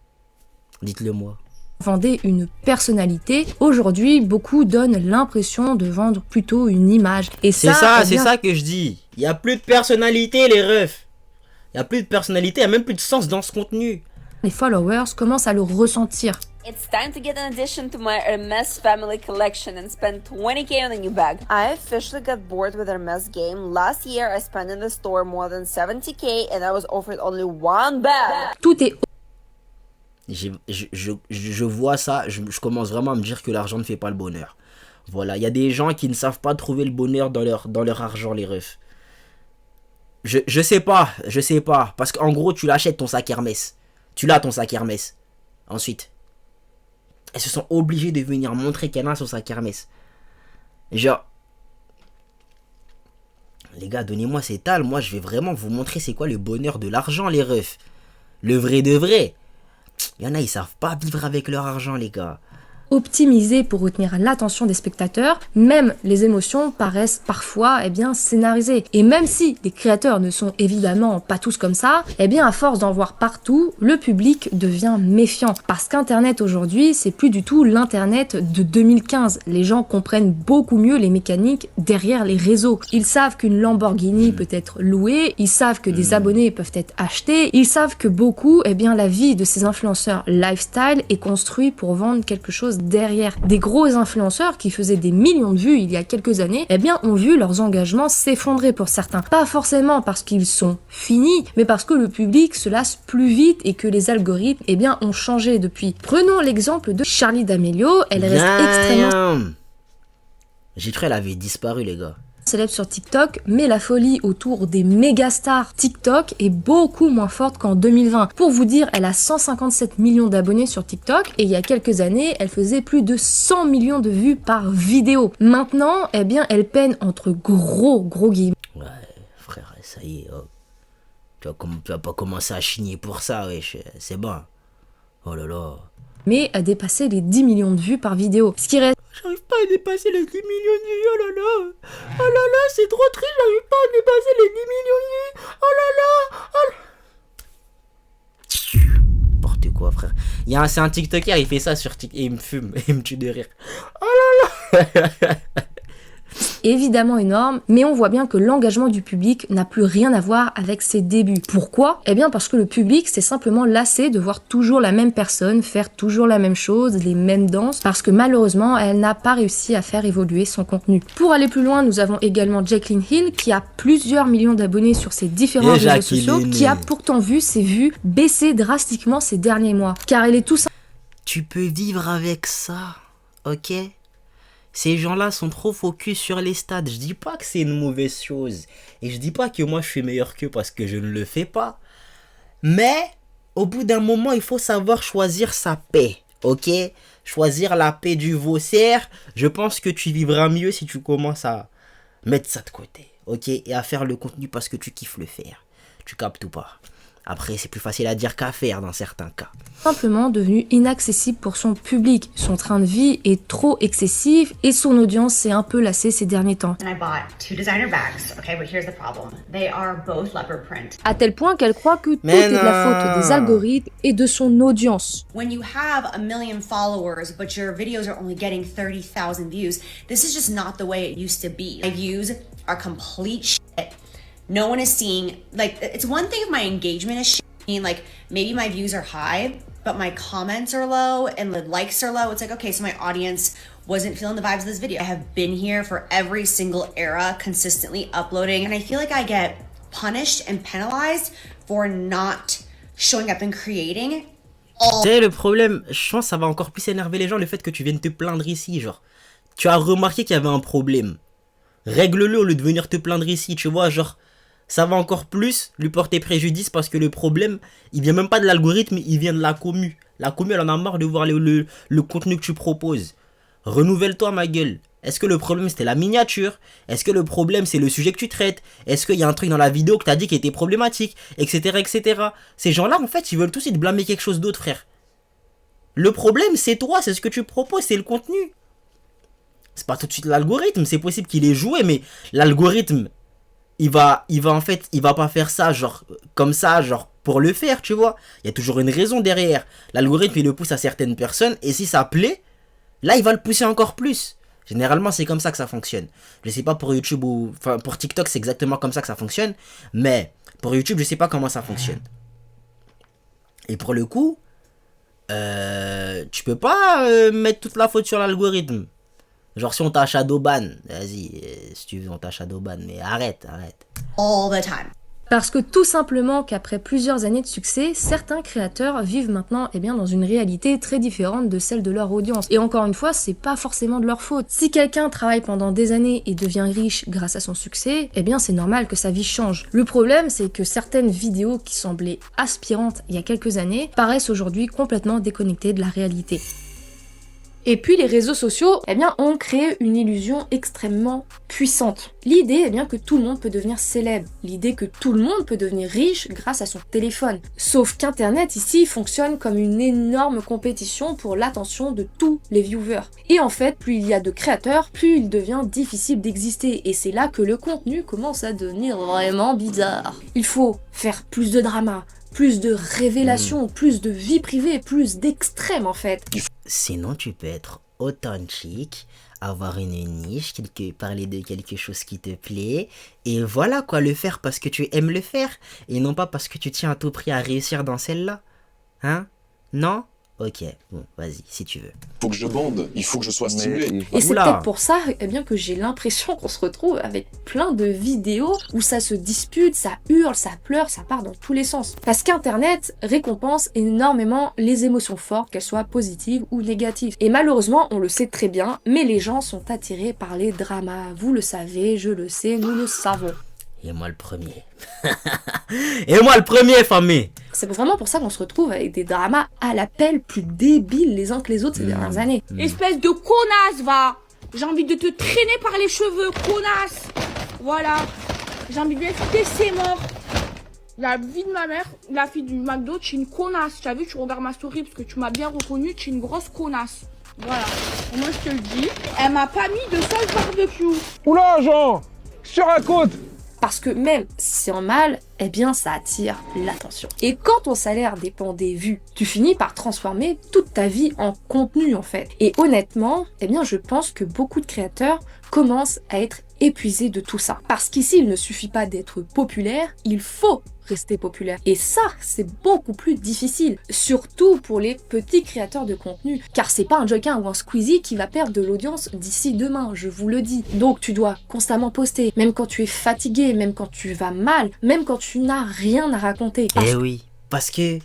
Dites-le moi.
Vendait une personnalité. Aujourd'hui, beaucoup donnent l'impression de vendre plutôt une image. Et
c'est ça que je dis. Il y a plus de personnalité, les refs. Il y a plus de personnalité, il y a même plus de sens dans ce contenu.
Les followers commencent à le ressentir.
It's time to get an addition to my Hermes family collection and spend 20k on a new bag. I officially got bored with Hermes game. Last year I spent in the store more than 70k and I was offered only one bag.
Tout est...
Je vois ça, je commence vraiment à me dire que l'argent ne fait pas le bonheur. Voilà, il y a des gens qui ne savent pas trouver le bonheur dans leur argent, les refs. Je sais pas, parce qu'en gros tu l'achètes ton sac Hermès. Tu l'as ton sac Hermès. Ensuite... Elles se sont obligées de venir montrer qu'elle a sur sa kermesse. Genre... Les gars, donnez-moi ces tales. Moi, je vais vraiment vous montrer c'est quoi le bonheur de l'argent, les refs. Le vrai de vrai. Il y en a, ils savent pas vivre avec leur argent, les gars.
Optimisé pour retenir l'attention des spectateurs, même les émotions paraissent parfois scénarisées. Et même si les créateurs ne sont évidemment pas tous comme ça, à force d'en voir partout, le public devient méfiant. Parce qu'Internet aujourd'hui, c'est plus du tout l'Internet de 2015. Les gens comprennent beaucoup mieux les mécaniques derrière les réseaux. Ils savent qu'une Lamborghini peut être louée, ils savent que des abonnés peuvent être achetés, ils savent que beaucoup, la vie de ces influenceurs lifestyle est construite pour vendre quelque chose derrière. Des gros influenceurs qui faisaient des millions de vues il y a quelques années, ont vu leurs engagements s'effondrer pour certains. Pas forcément parce qu'ils sont finis, mais parce que le public se lasse plus vite et que les algorithmes, ont changé depuis. Prenons l'exemple de Charli D'Amelio, elle reste extrêmement...
J'ai cru qu'elle avait disparu, les gars.
Célèbre sur TikTok, mais la folie autour des méga stars TikTok est beaucoup moins forte qu'en 2020. Pour vous dire, elle a 157 millions d'abonnés sur TikTok et il y a quelques années, elle faisait plus de 100 millions de vues par vidéo. Maintenant, elle peine entre gros guillemets.
Ouais, frère, ça y est, oh. Tu vas pas commencer à chigner pour ça, wesh, c'est bon. Oh là là.
Mais à dépasser les 10 millions de vues par vidéo. Ce qui reste...
J'arrive pas à dépasser les 10 millions de vues, oh là là. Oh là là, c'est trop triste, j'arrive pas à dépasser les 10 millions de vues. Oh là là. N'importe quoi, frère. C'est un TikToker, il fait ça sur TikTok et il me fume, et il me tue de rire. Oh là là.
Évidemment énorme, mais on voit bien que l'engagement du public n'a plus rien à voir avec ses débuts. Pourquoi? Parce que le public s'est simplement lassé de voir toujours la même personne faire toujours la même chose, les mêmes danses, parce que malheureusement, elle n'a pas réussi à faire évoluer son contenu. Pour aller plus loin, nous avons également Jaclyn Hill, qui a plusieurs millions d'abonnés sur ses différents réseaux sociaux, qui a pourtant vu ses vues baisser drastiquement ces derniers mois. Car elle est tout simplement...
Tu peux vivre avec ça, ok? Ces gens-là sont trop focus sur les stats. Je dis pas que c'est une mauvaise chose. Et je dis pas que moi je suis meilleur qu'eux parce que je ne le fais pas. Mais au bout d'un moment, il faut savoir choisir sa paix, ok? Choisir la paix du vaussaire. Je pense que tu vivras mieux si tu commences à mettre ça de côté, ok? Et à faire le contenu parce que tu kiffes le faire. Tu captes ou pas? Après, c'est plus facile à dire qu'à faire dans certains cas.
Simplement devenu inaccessible pour son public. Son train de vie est trop excessif et son audience s'est un peu lassée ces derniers temps.
And I bought 2 designer bags. Okay, but here's the problem. They are both leopard print.
À tel point qu'elle croit que tout est de la faute des algorithmes et de son audience.
When you have 1 million followers, but your videos are only getting 30,000 views, this is just not the way it used to be. My views are complete shit. No one is seeing, like, it's one thing if my engagement is shit. I mean, like, maybe my views are high, but my comments are low and the likes are low. It's like, okay, so my audience wasn't feeling the vibes of this video. I have been here for every single era, consistently uploading, and I feel like I get punished and penalized for not showing up and creating.
Tu sais, le problème, je pense que ça va encore plus énerver les gens, le fait que tu viennes te plaindre ici, genre. Tu as remarqué qu'il y avait un problème. Règle-le au lieu de venir te plaindre ici, tu vois, genre. Ça va encore plus lui porter préjudice parce que le problème, il vient même pas de l'algorithme, il vient de la commu. La commu, elle en a marre de voir le contenu que tu proposes. Renouvelle-toi, ma gueule. Est-ce que le problème, c'était la miniature? Est-ce que le problème, c'est le sujet que tu traites? Est-ce qu'il y a un truc dans la vidéo que tu as dit qui était problématique? Etc, etc. Ces gens-là, en fait, ils veulent tous te blâmer quelque chose d'autre, frère. Le problème, c'est toi, c'est ce que tu proposes, c'est le contenu. C'est pas tout de suite l'algorithme, c'est possible qu'il ait joué, mais l'algorithme... Il va pas faire ça, genre, comme ça, genre, pour le faire, tu vois. Il y a toujours une raison derrière. L'algorithme, il le pousse à certaines personnes, et si ça plaît, là, il va le pousser encore plus. Généralement, c'est comme ça que ça fonctionne. Je sais pas pour YouTube ou... Enfin, pour TikTok, c'est exactement comme ça que ça fonctionne. Mais, pour YouTube, je sais pas comment ça fonctionne. Et pour le coup, tu peux pas mettre toute la faute sur l'algorithme. Genre si on t'a shadowban, vas-y, si tu veux on t'a shadowban, mais arrête.
All the time.
Parce que tout simplement qu'après plusieurs années de succès, certains créateurs vivent maintenant dans une réalité très différente de celle de leur audience. Et encore une fois, c'est pas forcément de leur faute. Si quelqu'un travaille pendant des années et devient riche grâce à son succès, c'est normal que sa vie change. Le problème, c'est que certaines vidéos qui semblaient aspirantes il y a quelques années paraissent aujourd'hui complètement déconnectées de la réalité. Et puis les réseaux sociaux, ont créé une illusion extrêmement puissante. L'idée, que tout le monde peut devenir célèbre. L'idée que tout le monde peut devenir riche grâce à son téléphone. Sauf qu'Internet, ici, fonctionne comme une énorme compétition pour l'attention de tous les viewers. Et en fait, plus il y a de créateurs, plus il devient difficile d'exister. Et c'est là que le contenu commence à devenir vraiment bizarre. Il faut faire plus de drama, plus de révélations, plus de vie privée, plus d'extrêmes en fait.
Sinon, tu peux être authentique, avoir une niche, parler de quelque chose qui te plaît, et voilà quoi, le faire parce que tu aimes le faire, et non pas parce que tu tiens à tout prix à réussir dans celle-là. Hein? Non? Ok, bon, vas-y, si tu veux.
Faut que je bande, il faut que je sois stimulé.
Et c'est peut-être pour ça que j'ai l'impression qu'on se retrouve avec plein de vidéos où ça se dispute, ça hurle, ça pleure, ça part dans tous les sens. Parce qu'Internet récompense énormément les émotions fortes, qu'elles soient positives ou négatives. Et malheureusement, on le sait très bien, mais les gens sont attirés par les dramas. Vous le savez, je le sais, nous le savons.
Et moi le premier. Et moi le premier, famille.
C'est vraiment pour ça qu'on se retrouve avec des dramas à l'appel plus débiles les uns que les autres ces dernières années.
Espèce de connasse, va! J'ai envie de te traîner par les cheveux, connasse! Voilà. J'ai envie de lui insulter, c'est mort. La vie de ma mère, la fille du McDo, tu es une connasse. Tu as vu, tu regardes ma story parce que tu m'as bien reconnue, tu es une grosse connasse. Voilà. Et moi je te le dis, elle m'a pas mis de sauce barbecue.
Oula, Jean! Sur la côte!
Parce que même si c'est en mal, ça attire l'attention. Et quand ton salaire dépend des vues, tu finis par transformer toute ta vie en contenu en fait. Et honnêtement, je pense que beaucoup de créateurs commencent à être épuisés de tout ça. Parce qu'ici, il ne suffit pas d'être populaire, il faut rester populaire. Et ça, c'est beaucoup plus difficile. Surtout pour les petits créateurs de contenu. Car c'est pas un Joker ou un Squeezie qui va perdre de l'audience d'ici demain, je vous le dis. Donc tu dois constamment poster, même quand tu es fatigué, même quand tu vas mal, même quand tu n'as rien à raconter.
Eh oui, parce que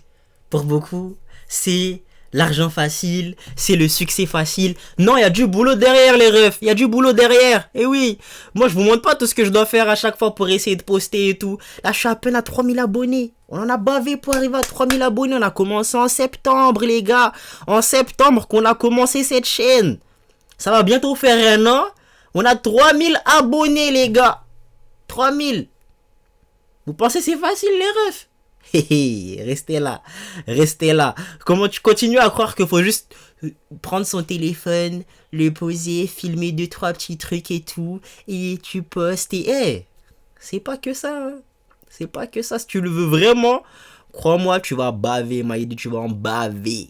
pour beaucoup, c'est l'argent facile, c'est le succès facile. Non, il y a du boulot derrière les refs, il y a du boulot derrière. Et oui, moi je vous montre pas tout ce que je dois faire à chaque fois pour essayer de poster et tout. Là, je suis à peine à 3000 abonnés. On en a bavé pour arriver à 3000 abonnés. On a commencé en septembre, les gars. En septembre qu'on a commencé cette chaîne. Ça va bientôt faire un an. On a 3000 abonnés, les gars. 3000. Vous pensez c'est facile, les refs? Restez là, restez là. Comment tu continues à croire qu'il faut juste prendre son téléphone, le poser, filmer 2-3 petits trucs et tout, et tu postes et c'est pas que ça, hein. C'est pas que ça. Si tu le veux vraiment, crois-moi, tu vas baver, Maïdi, tu vas en baver.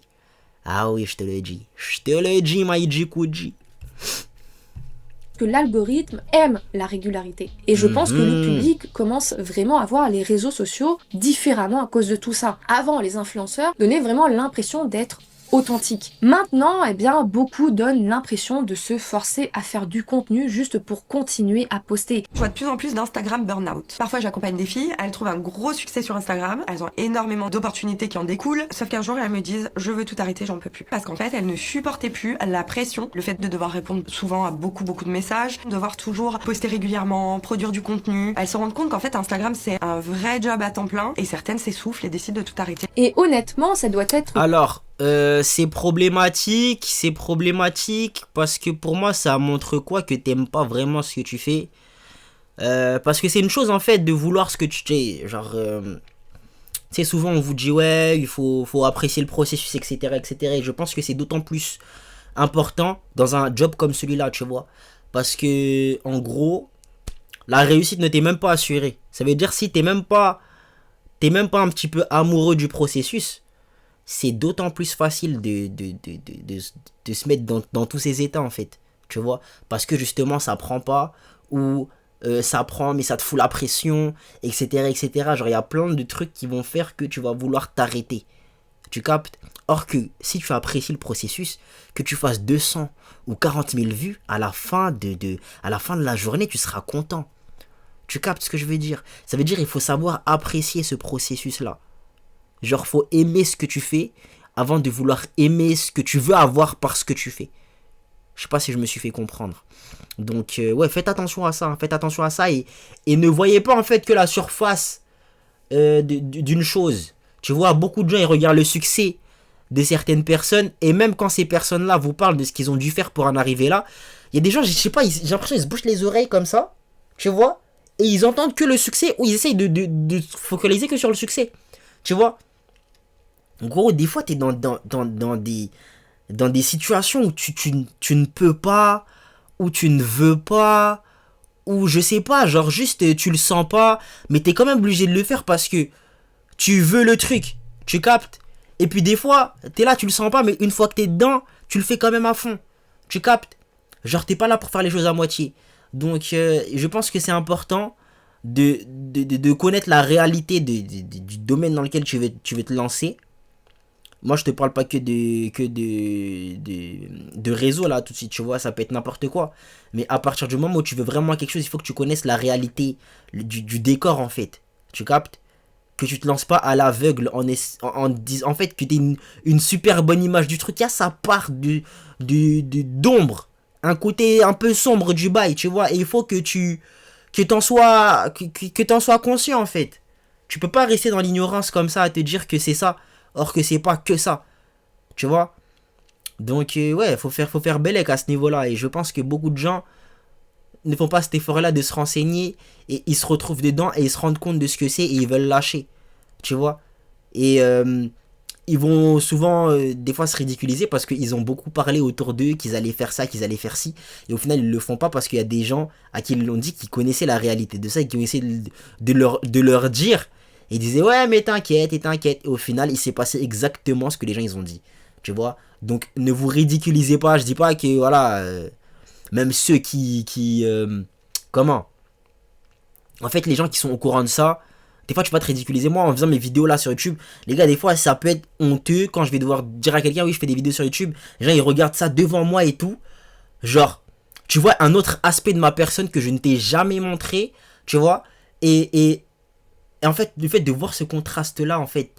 Ah oui, je te le dis, Maïdi Kouji.
Que l'algorithme aime la régularité. Et je pense que le public commence vraiment à voir les réseaux sociaux différemment à cause de tout ça. Avant, les influenceurs donnaient vraiment l'impression d'être authentique. Maintenant, eh bien, beaucoup donnent l'impression de se forcer à faire du contenu juste pour continuer à poster.
Je vois de plus en plus d'Instagram burn-out. Parfois, j'accompagne des filles, elles trouvent un gros succès sur Instagram, elles ont énormément d'opportunités qui en découlent, sauf qu'un jour, elles me disent « je veux tout arrêter, j'en peux plus ». Parce qu'en fait, elles ne supportaient plus la pression, le fait de devoir répondre souvent à beaucoup de messages, devoir toujours poster régulièrement, produire du contenu. Elles se rendent compte qu'en fait, Instagram, c'est un vrai job à temps plein, et certaines s'essoufflent et décident de tout arrêter.
Et honnêtement, ça doit être...
Alors... c'est problématique parce que pour moi ça montre quoi que t'aimes pas vraiment ce que tu fais. Parce que c'est une chose en fait de vouloir ce que tu fais. Genre, tu sais, souvent on vous dit ouais, il faut apprécier le processus, etc., etc. Et je pense que c'est d'autant plus important dans un job comme celui-là, tu vois. Parce que en gros, la réussite ne t'est même pas assurée. Ça veut dire si t'es même pas un petit peu amoureux du processus, c'est d'autant plus facile de se mettre dans tous ces états en fait, tu vois, parce que justement ça prend pas, ou ça prend mais ça te fout la pression, etc., etc. Genre il y a plein de trucs qui vont faire que tu vas vouloir t'arrêter, tu captes. Or que si tu apprécies le processus, que tu fasses 200 ou 40 000 vues, à la fin de la journée tu seras content. Tu captes ce que je veux dire? Ça veut dire il faut savoir apprécier ce processus là. Genre, faut aimer ce que tu fais avant de vouloir aimer ce que tu veux avoir par ce que tu fais. Je sais pas si je me suis fait comprendre. Donc, ouais, faites attention à ça. Hein, faites attention à ça et ne voyez pas en fait que la surface d'une chose. Tu vois, beaucoup de gens, ils regardent le succès de certaines personnes. Et même quand ces personnes-là vous parlent de ce qu'ils ont dû faire pour en arriver là, il y a des gens, je sais pas, j'ai l'impression qu'ils se bouchent les oreilles comme ça. Tu vois? Et ils entendent que le succès, ou ils essayent de focaliser que sur le succès. Tu vois? En gros, des fois, tu es dans des situations où tu ne peux pas, ou tu ne veux pas, ou je sais pas, genre juste tu le sens pas, mais tu es quand même obligé de le faire parce que tu veux le truc, tu captes. Et puis des fois, tu es là, tu le sens pas, mais une fois que tu es dedans, tu le fais quand même à fond, tu captes. Genre, t'es pas là pour faire les choses à moitié. Donc, je pense que c'est important de connaître la réalité du domaine dans lequel tu veux te lancer. Moi, je te parle pas que de réseau, là, tout de suite, tu vois, ça peut être n'importe quoi. Mais à partir du moment où tu veux vraiment quelque chose, il faut que tu connaisses la réalité du décor, en fait. Tu captes? Que tu te lances pas à l'aveugle en fait, que tu aies une super bonne image du truc. Il y a sa part d'ombre. Un côté un peu sombre du bail, tu vois. Et il faut que t'en sois conscient, en fait. Tu peux pas rester dans l'ignorance comme ça à te dire que c'est ça. Or que c'est pas que ça, tu vois. Donc ouais, faut faire bellec à ce niveau-là. Et je pense que beaucoup de gens ne font pas cet effort-là de se renseigner. Et ils se retrouvent dedans et ils se rendent compte de ce que c'est et ils veulent lâcher, tu vois. Et ils vont souvent, des fois, se ridiculiser parce qu'ils ont beaucoup parlé autour d'eux, qu'ils allaient faire ça, qu'ils allaient faire ci. Et au final, ils le font pas parce qu'il y a des gens à qui ils l'ont dit, qui connaissaient la réalité de ça et qui ont essayé de leur dire. Et ils disaient ouais mais t'inquiète. Et au final il s'est passé exactement ce que les gens ils ont dit. Tu vois. Donc ne vous ridiculisez pas. Je dis pas que voilà. Même ceux qui comment. En fait les gens qui sont au courant de ça. Des fois tu vas te ridiculiser. Moi en faisant mes vidéos là sur YouTube. Les gars des fois ça peut être honteux. Quand je vais devoir dire à quelqu'un oui je fais des vidéos sur YouTube. Les gens ils regardent ça devant moi et tout. Genre. Tu vois un autre aspect de ma personne que je ne t'ai jamais montré. Tu vois. Et en fait, le fait de voir ce contraste-là, en fait,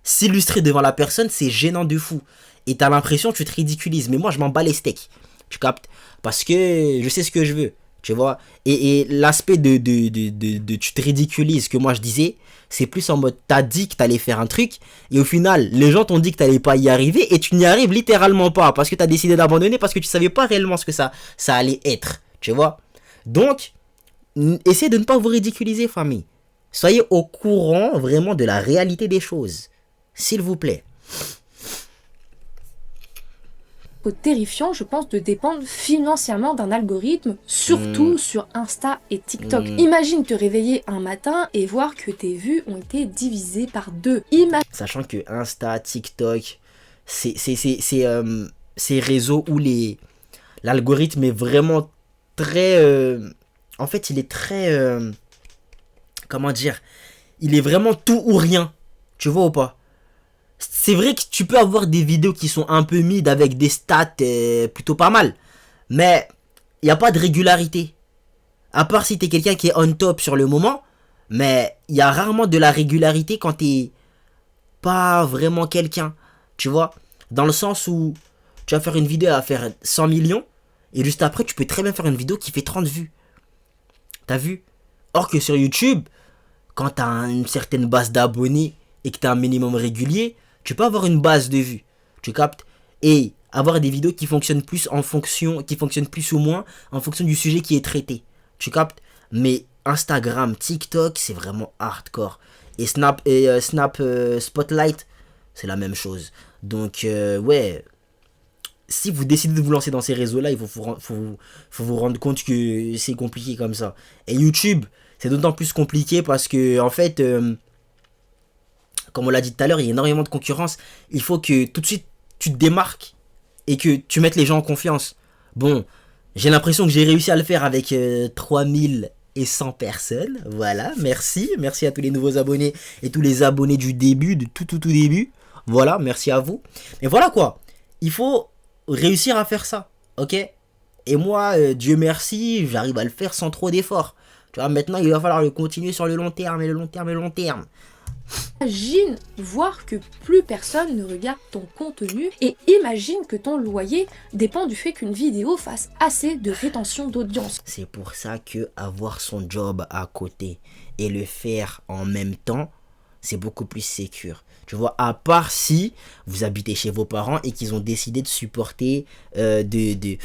s'illustrer devant la personne, c'est gênant de fou. Et t'as l'impression que tu te ridiculises. Mais moi, je m'en bats les steaks. Tu captes? Parce que je sais ce que je veux. Tu vois? Et l'aspect de tu te ridiculises que moi je disais, c'est plus en mode t'as dit que t'allais faire un truc. Et au final, les gens t'ont dit que t'allais pas y arriver. Et tu n'y arrives littéralement pas. Parce que t'as décidé d'abandonner. Parce que tu savais pas réellement ce que ça allait être. Tu vois? Donc, essayez de ne pas vous ridiculiser, famille. Soyez au courant vraiment de la réalité des choses. S'il vous plaît.
Terrifiant, je pense, de dépendre financièrement d'un algorithme, surtout sur Insta et TikTok. Imagine te réveiller un matin et voir que tes vues ont été divisées par 2.
Sachant que Insta, TikTok, c'est ces réseaux où l'algorithme est vraiment très... en fait, il est très... comment dire? Il est vraiment tout ou rien. Tu vois ou pas? C'est vrai que tu peux avoir des vidéos qui sont un peu mid avec des stats plutôt pas mal. Mais il n'y a pas de régularité. À part si tu es quelqu'un qui est on top sur le moment. Mais il y a rarement de la régularité quand t'es pas vraiment quelqu'un. Tu vois? Dans le sens où tu vas faire une vidéo à faire 100 millions. Et juste après, tu peux très bien faire une vidéo qui fait 30 vues. T'as vu? Or que sur YouTube, quand tu as une certaine base d'abonnés et que tu as un minimum régulier, tu peux avoir une base de vues. Tu captes? Et avoir des vidéos qui fonctionnent plus qui fonctionnent plus ou moins en fonction du sujet qui est traité. Tu captes? Mais Instagram, TikTok, c'est vraiment hardcore. Et Snap Spotlight, c'est la même chose. Donc, ouais. Si vous décidez de vous lancer dans ces réseaux-là, il faut vous rendre compte que c'est compliqué comme ça. Et YouTube, c'est d'autant plus compliqué parce que, en fait, comme on l'a dit tout à l'heure, il y a énormément de concurrence. Il faut que tout de suite, tu te démarques et que tu mettes les gens en confiance. Bon, j'ai l'impression que j'ai réussi à le faire avec 3100 personnes. Voilà, merci. Merci à tous les nouveaux abonnés et tous les abonnés du début, de tout début. Voilà, merci à vous. Et voilà quoi, il faut réussir à faire ça, ok? Et moi, Dieu merci, j'arrive à le faire sans trop d'efforts. Tu vois, maintenant, il va falloir le continuer sur le long terme, et le long terme, et le long terme.
Imagine voir que plus personne ne regarde ton contenu et imagine que ton loyer dépend du fait qu'une vidéo fasse assez de rétention d'audience.
C'est pour ça que avoir son job à côté et le faire en même temps, c'est beaucoup plus sécure. Tu vois, à part si vous habitez chez vos parents et qu'ils ont décidé de supporter, de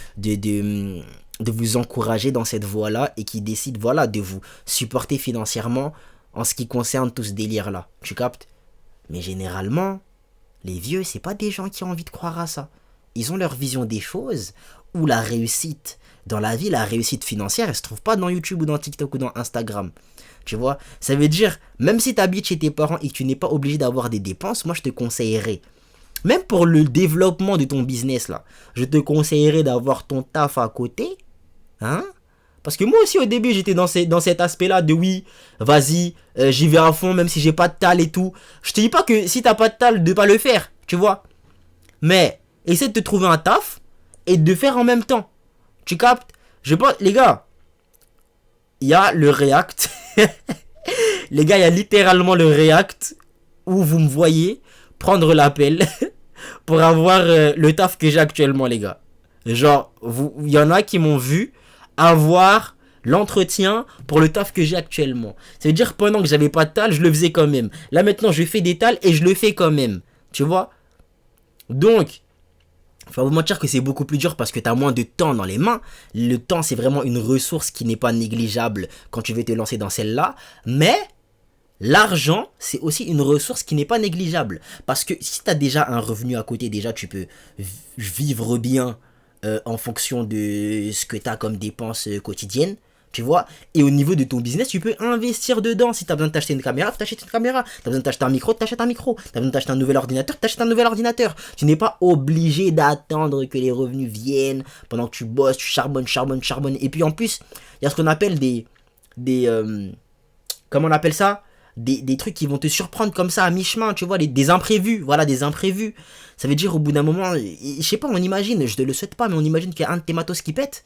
vous encourager dans cette voie-là et qui décident, voilà, de vous supporter financièrement en ce qui concerne tout ce délire-là. Tu captes? Mais généralement, les vieux, c'est pas des gens qui ont envie de croire à ça. Ils ont leur vision des choses où la réussite dans la vie, la réussite financière, elle se trouve pas dans YouTube ou dans TikTok ou dans Instagram. Tu vois? Ça veut dire, même si tu habites chez tes parents et que tu n'es pas obligé d'avoir des dépenses, moi je te conseillerais, même pour le développement de ton business là, je te conseillerais d'avoir ton taf à côté. Hein? Parce que moi aussi au début j'étais dans cet aspect là de oui, vas-y, j'y vais à fond même si j'ai pas de tal et tout. Je te dis pas que si t'as pas de tal de pas le faire, tu vois. Mais essaie de te trouver un taf et de faire en même temps. Tu captes? Je pense, les gars, il y a le React. Les gars, il y a littéralement le React où vous me voyez prendre l'appel pour avoir le taf que j'ai actuellement, les gars. Genre, il y en a qui m'ont vu avoir l'entretien pour le taf que j'ai actuellement. Ça veut dire pendant que j'avais pas de tal, je le faisais quand même. Là maintenant, je fais des tals et je le fais quand même. Tu vois? Donc, faut pas vous mentir que c'est beaucoup plus dur parce que tu as moins de temps dans les mains. Le temps, c'est vraiment une ressource qui n'est pas négligeable quand tu veux te lancer dans celle-là. Mais l'argent, c'est aussi une ressource qui n'est pas négligeable. Parce que si tu as déjà un revenu à côté, déjà tu peux vivre bien en fonction de ce que tu as comme dépenses quotidiennes. Tu vois, et au niveau de ton business, tu peux investir dedans. Si tu as besoin de t'acheter une caméra, tu t'achètes une caméra. Tu as besoin de t'acheter un micro, tu t'achètes un micro. Tu as besoin de t'acheter un nouvel ordinateur, tu t'achètes un nouvel ordinateur. Tu n'es pas obligé d'attendre que les revenus viennent pendant que tu bosses, tu charbonnes. Et puis en plus, il y a ce qu'on appelle comment on appelle ça? Des trucs qui vont te surprendre comme ça à mi-chemin, tu vois, des imprévus. Voilà, des imprévus. Ça veut dire au bout d'un moment, je sais pas, on imagine, je te le souhaite pas, mais on imagine qu'il y a un de tes matos qui pète.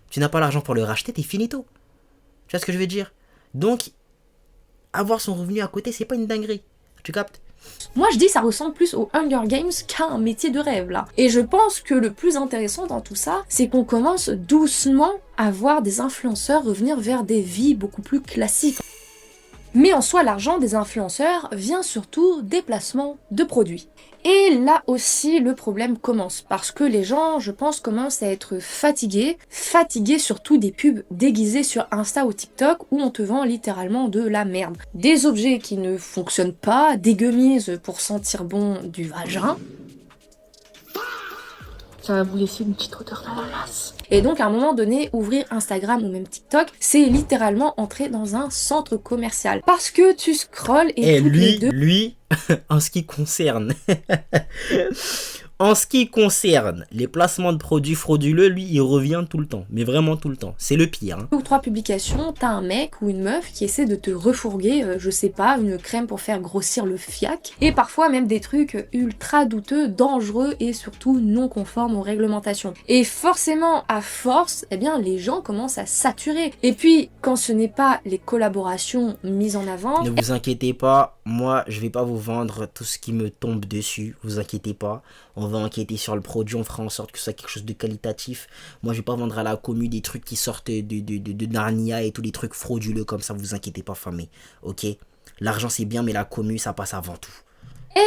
Tu n'as pas l'argent pour le racheter, t'es finito. Tu vois ce que je veux dire? Donc, avoir son revenu à côté, c'est pas une dinguerie. Tu captes?
Moi je dis ça ressemble plus au Hunger Games qu'à un métier de rêve là. Et je pense que le plus intéressant dans tout ça, c'est qu'on commence doucement à voir des influenceurs revenir vers des vies beaucoup plus classiques. Mais en soi, l'argent des influenceurs vient surtout des placements de produits. Et là aussi, le problème commence, parce que les gens, je pense, commencent à être fatigués surtout des pubs déguisées sur Insta ou TikTok où on te vend littéralement de la merde. Des objets qui ne fonctionnent pas, des gummies pour sentir bon du vagin. Ça va vous laisser une petite odeur dans la masse. Et donc à un moment donné, ouvrir Instagram ou même TikTok, c'est littéralement entrer dans un centre commercial. Parce que tu scrolles et
lui, en ce qui concerne... En ce qui concerne les placements de produits frauduleux, lui, il revient tout le temps. Mais vraiment tout le temps. C'est le pire. Hein.
2 ou 3 publications, t'as un mec ou une meuf qui essaie de te refourguer, je sais pas, une crème pour faire grossir le fiac. Et parfois même des trucs ultra douteux, dangereux et surtout non conformes aux réglementations. Et forcément, à force, eh bien, les gens commencent à saturer. Et puis, quand ce n'est pas les collaborations mises en avant...
Ne vous inquiétez pas, moi, je vais pas vous vendre tout ce qui me tombe dessus. Vous inquiétez pas. On va enquêter sur le produit, on fera en sorte que ce soit quelque chose de qualitatif. Moi, je vais pas vendre à la commu des trucs qui sortent de Narnia et tous les trucs frauduleux comme ça, vous inquiétez pas, famille. Ok? L'argent, c'est bien, mais la commu, ça passe avant tout.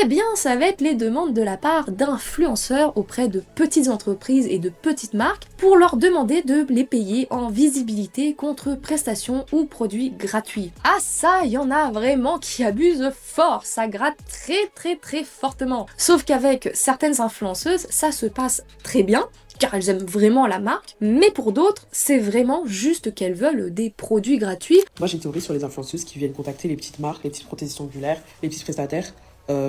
Eh bien, ça va être les demandes de la part d'influenceurs auprès de petites entreprises et de petites marques pour leur demander de les payer en visibilité contre prestations ou produits gratuits. Ah ça, il y en a vraiment qui abusent fort, ça gratte très fortement. Sauf qu'avec certaines influenceuses, ça se passe très bien, car elles aiment vraiment la marque, mais pour d'autres, c'est vraiment juste qu'elles veulent des produits gratuits.
Moi j'ai une théorie sur les influenceuses qui viennent contacter les petites marques, les petites prothèses angulaires, les petits prestataires,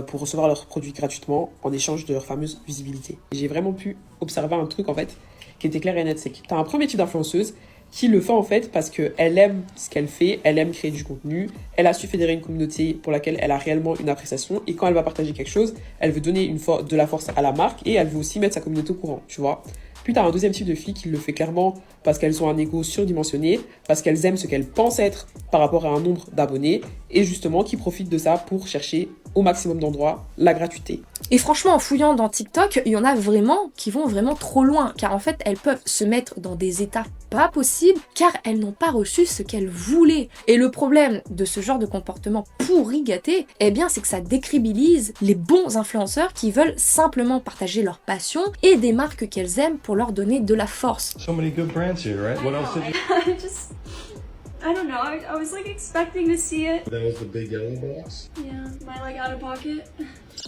pour recevoir leurs produits gratuitement en échange de leur fameuse visibilité. J'ai vraiment pu observer un truc en fait qui était clair et net, c'est que t'as un premier type d'influenceuse qui le fait en fait parce qu'elle aime ce qu'elle fait, elle aime créer du contenu, elle a su fédérer une communauté pour laquelle elle a réellement une appréciation et quand elle va partager quelque chose, elle veut donner de la force à la marque et elle veut aussi mettre sa communauté au courant, tu vois. Puis t'as un deuxième type de filles qui le fait clairement parce qu'elles ont un ego surdimensionné, parce qu'elles aiment ce qu'elles pensent être par rapport à un nombre d'abonnés et justement qui profitent de ça pour chercher au maximum d'endroits la gratuité.
Et franchement, en fouillant dans TikTok, il y en a vraiment qui vont vraiment trop loin, car en fait, elles peuvent se mettre dans des états pas possibles, car elles n'ont pas reçu ce qu'elles voulaient. Et le problème de ce genre de comportement pourri gâté, eh bien, c'est que ça décrédibilise les bons influenceurs qui veulent simplement partager leur passion et des marques qu'elles aiment pour leur donner de la force.
So many good brands here, right? What else did you...
I don't know. I was like expecting to see it.
That was the big yellow box?
Yeah, my like out of pocket.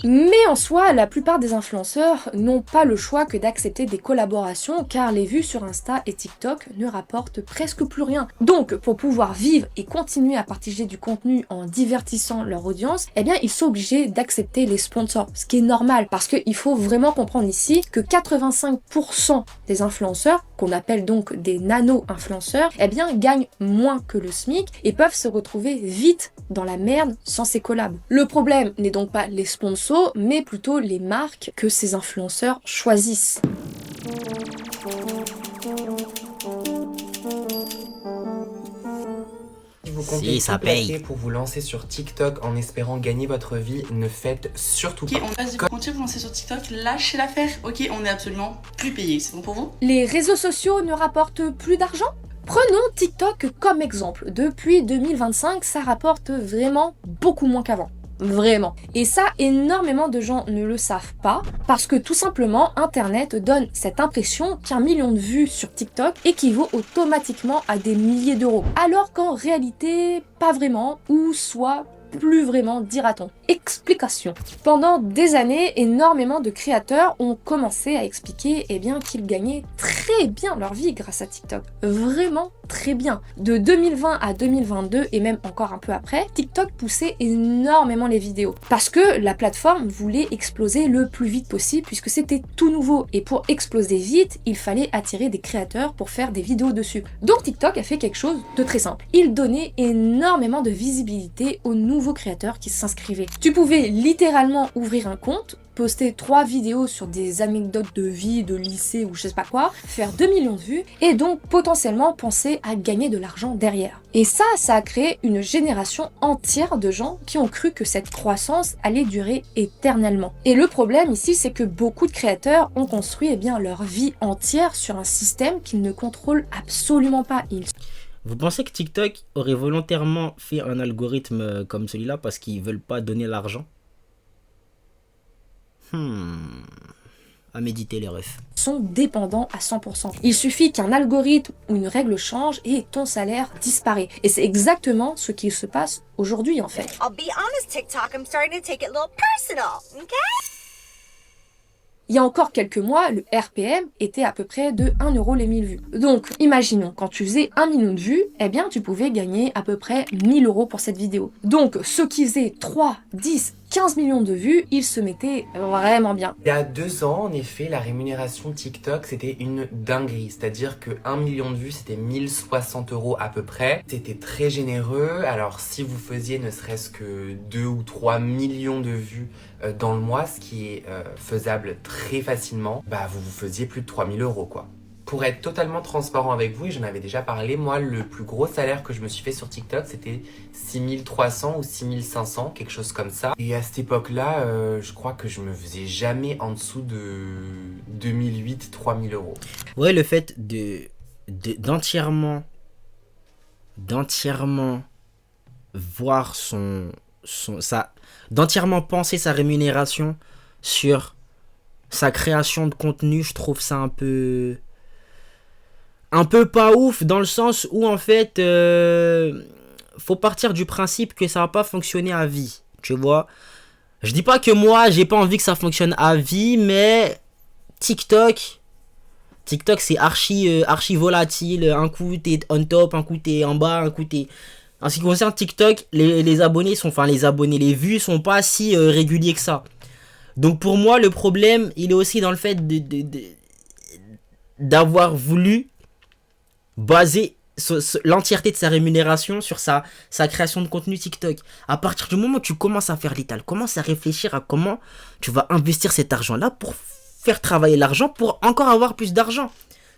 Mais en soi, la plupart des influenceurs n'ont pas le choix que d'accepter des collaborations car les vues sur Insta et TikTok ne rapportent presque plus rien. Donc, pour pouvoir vivre et continuer à partager du contenu en divertissant leur audience, eh bien, ils sont obligés d'accepter les sponsors, ce qui est normal parce qu'il faut vraiment comprendre ici que 85% des influenceurs, qu'on appelle donc des nano-influenceurs, eh bien, gagnent moins que le SMIC et peuvent se retrouver vite dans la merde sans ces collabs. Le problème n'est donc pas les sponsors, mais plutôt les marques que ces influenceurs choisissent.
Si vous comptez tout plaquer pour vous lancer sur TikTok en espérant gagner votre vie, ne faites surtout pas.
Ok, on va continuer vous lancer sur TikTok, lâchez l'affaire. Ok, on est absolument plus payé, c'est bon pour vous?
Les réseaux sociaux ne rapportent plus d'argent? Prenons TikTok comme exemple. Depuis 2025, ça rapporte vraiment beaucoup moins qu'avant. Vraiment. Et ça, énormément de gens ne le savent pas parce que tout simplement, Internet donne cette impression qu'1 million de vues sur TikTok équivaut automatiquement à des milliers d'euros. Alors qu'en réalité, pas vraiment, ou soit plus vraiment, dira-t-on. Explication. Pendant des années, énormément de créateurs ont commencé à expliquer qu'ils gagnaient très bien leur vie grâce à TikTok. Vraiment très bien. De 2020 à 2022 et même encore un peu après, TikTok poussait énormément les vidéos parce que la plateforme voulait exploser le plus vite possible puisque c'était tout nouveau et pour exploser vite, il fallait attirer des créateurs pour faire des vidéos dessus. Donc TikTok a fait quelque chose de très simple. Il donnait énormément de visibilité aux nouveaux nouveaux créateurs qui s'inscrivaient. Tu pouvais littéralement ouvrir un compte, poster 3 vidéos sur des anecdotes de vie, de lycée ou je sais pas quoi, faire 2 millions de vues et donc potentiellement penser à gagner de l'argent derrière. Et ça a créé une génération entière de gens qui ont cru que cette croissance allait durer éternellement. Et le problème ici, c'est que beaucoup de créateurs ont construit leur vie entière sur un système qu'ils ne contrôlent absolument pas.
Vous pensez que TikTok aurait volontairement fait un algorithme comme celui-là parce qu'ils veulent pas donner l'argent? À méditer les refs.
Sont dépendants à 100%. Il suffit qu'un algorithme ou une règle change et ton salaire disparaît. Et c'est exactement ce qui se passe aujourd'hui en fait.
I'll be honest, TikTok, I'm starting to take it a little personal, okay?
Il y a encore quelques mois, le RPM était à peu près de 1 euro les 1000 vues. Donc, imaginons, quand tu faisais 1 million de vues, eh bien, tu pouvais gagner à peu près 1000 euros pour cette vidéo. Donc, ceux qui faisaient 3, 10, 15 millions de vues, ils se mettaient vraiment bien.
Il y a 2 ans, en effet, la rémunération TikTok, c'était une dinguerie. C'est-à-dire que 1 million de vues, c'était 1060 euros à peu près. C'était très généreux. Alors, si vous faisiez ne serait-ce que 2 ou 3 millions de vues dans le mois, ce qui est faisable très facilement, bah vous faisiez plus de 3000 euros, quoi. Pour être totalement transparent avec vous, et j'en avais déjà parlé, moi, le plus gros salaire que je me suis fait sur TikTok, c'était 6300 ou 6500, quelque chose comme ça. Et à cette époque-là, je crois que je me faisais jamais en dessous de 2008-3000 euros.
Ouais, le fait d'entièrement voir d'entièrement penser sa rémunération sur sa création de contenu, je trouve ça un peu pas ouf, dans le sens où en fait faut partir du principe que ça va pas fonctionner à vie, tu vois. Je dis pas que moi j'ai pas envie que ça fonctionne à vie, mais TikTok c'est archi volatile. Un coup t'es on top, un coup t'es en bas, un coup t'es... En ce qui concerne TikTok, les abonnés les vues sont pas si réguliers que ça. Donc pour moi le problème il est aussi dans le fait d'avoir voulu baser l'entièreté de sa rémunération sur sa création de contenu TikTok. À partir du moment où tu commences à faire l'étal, commence à réfléchir à comment tu vas investir cet argent-là pour faire travailler l'argent pour encore avoir plus d'argent.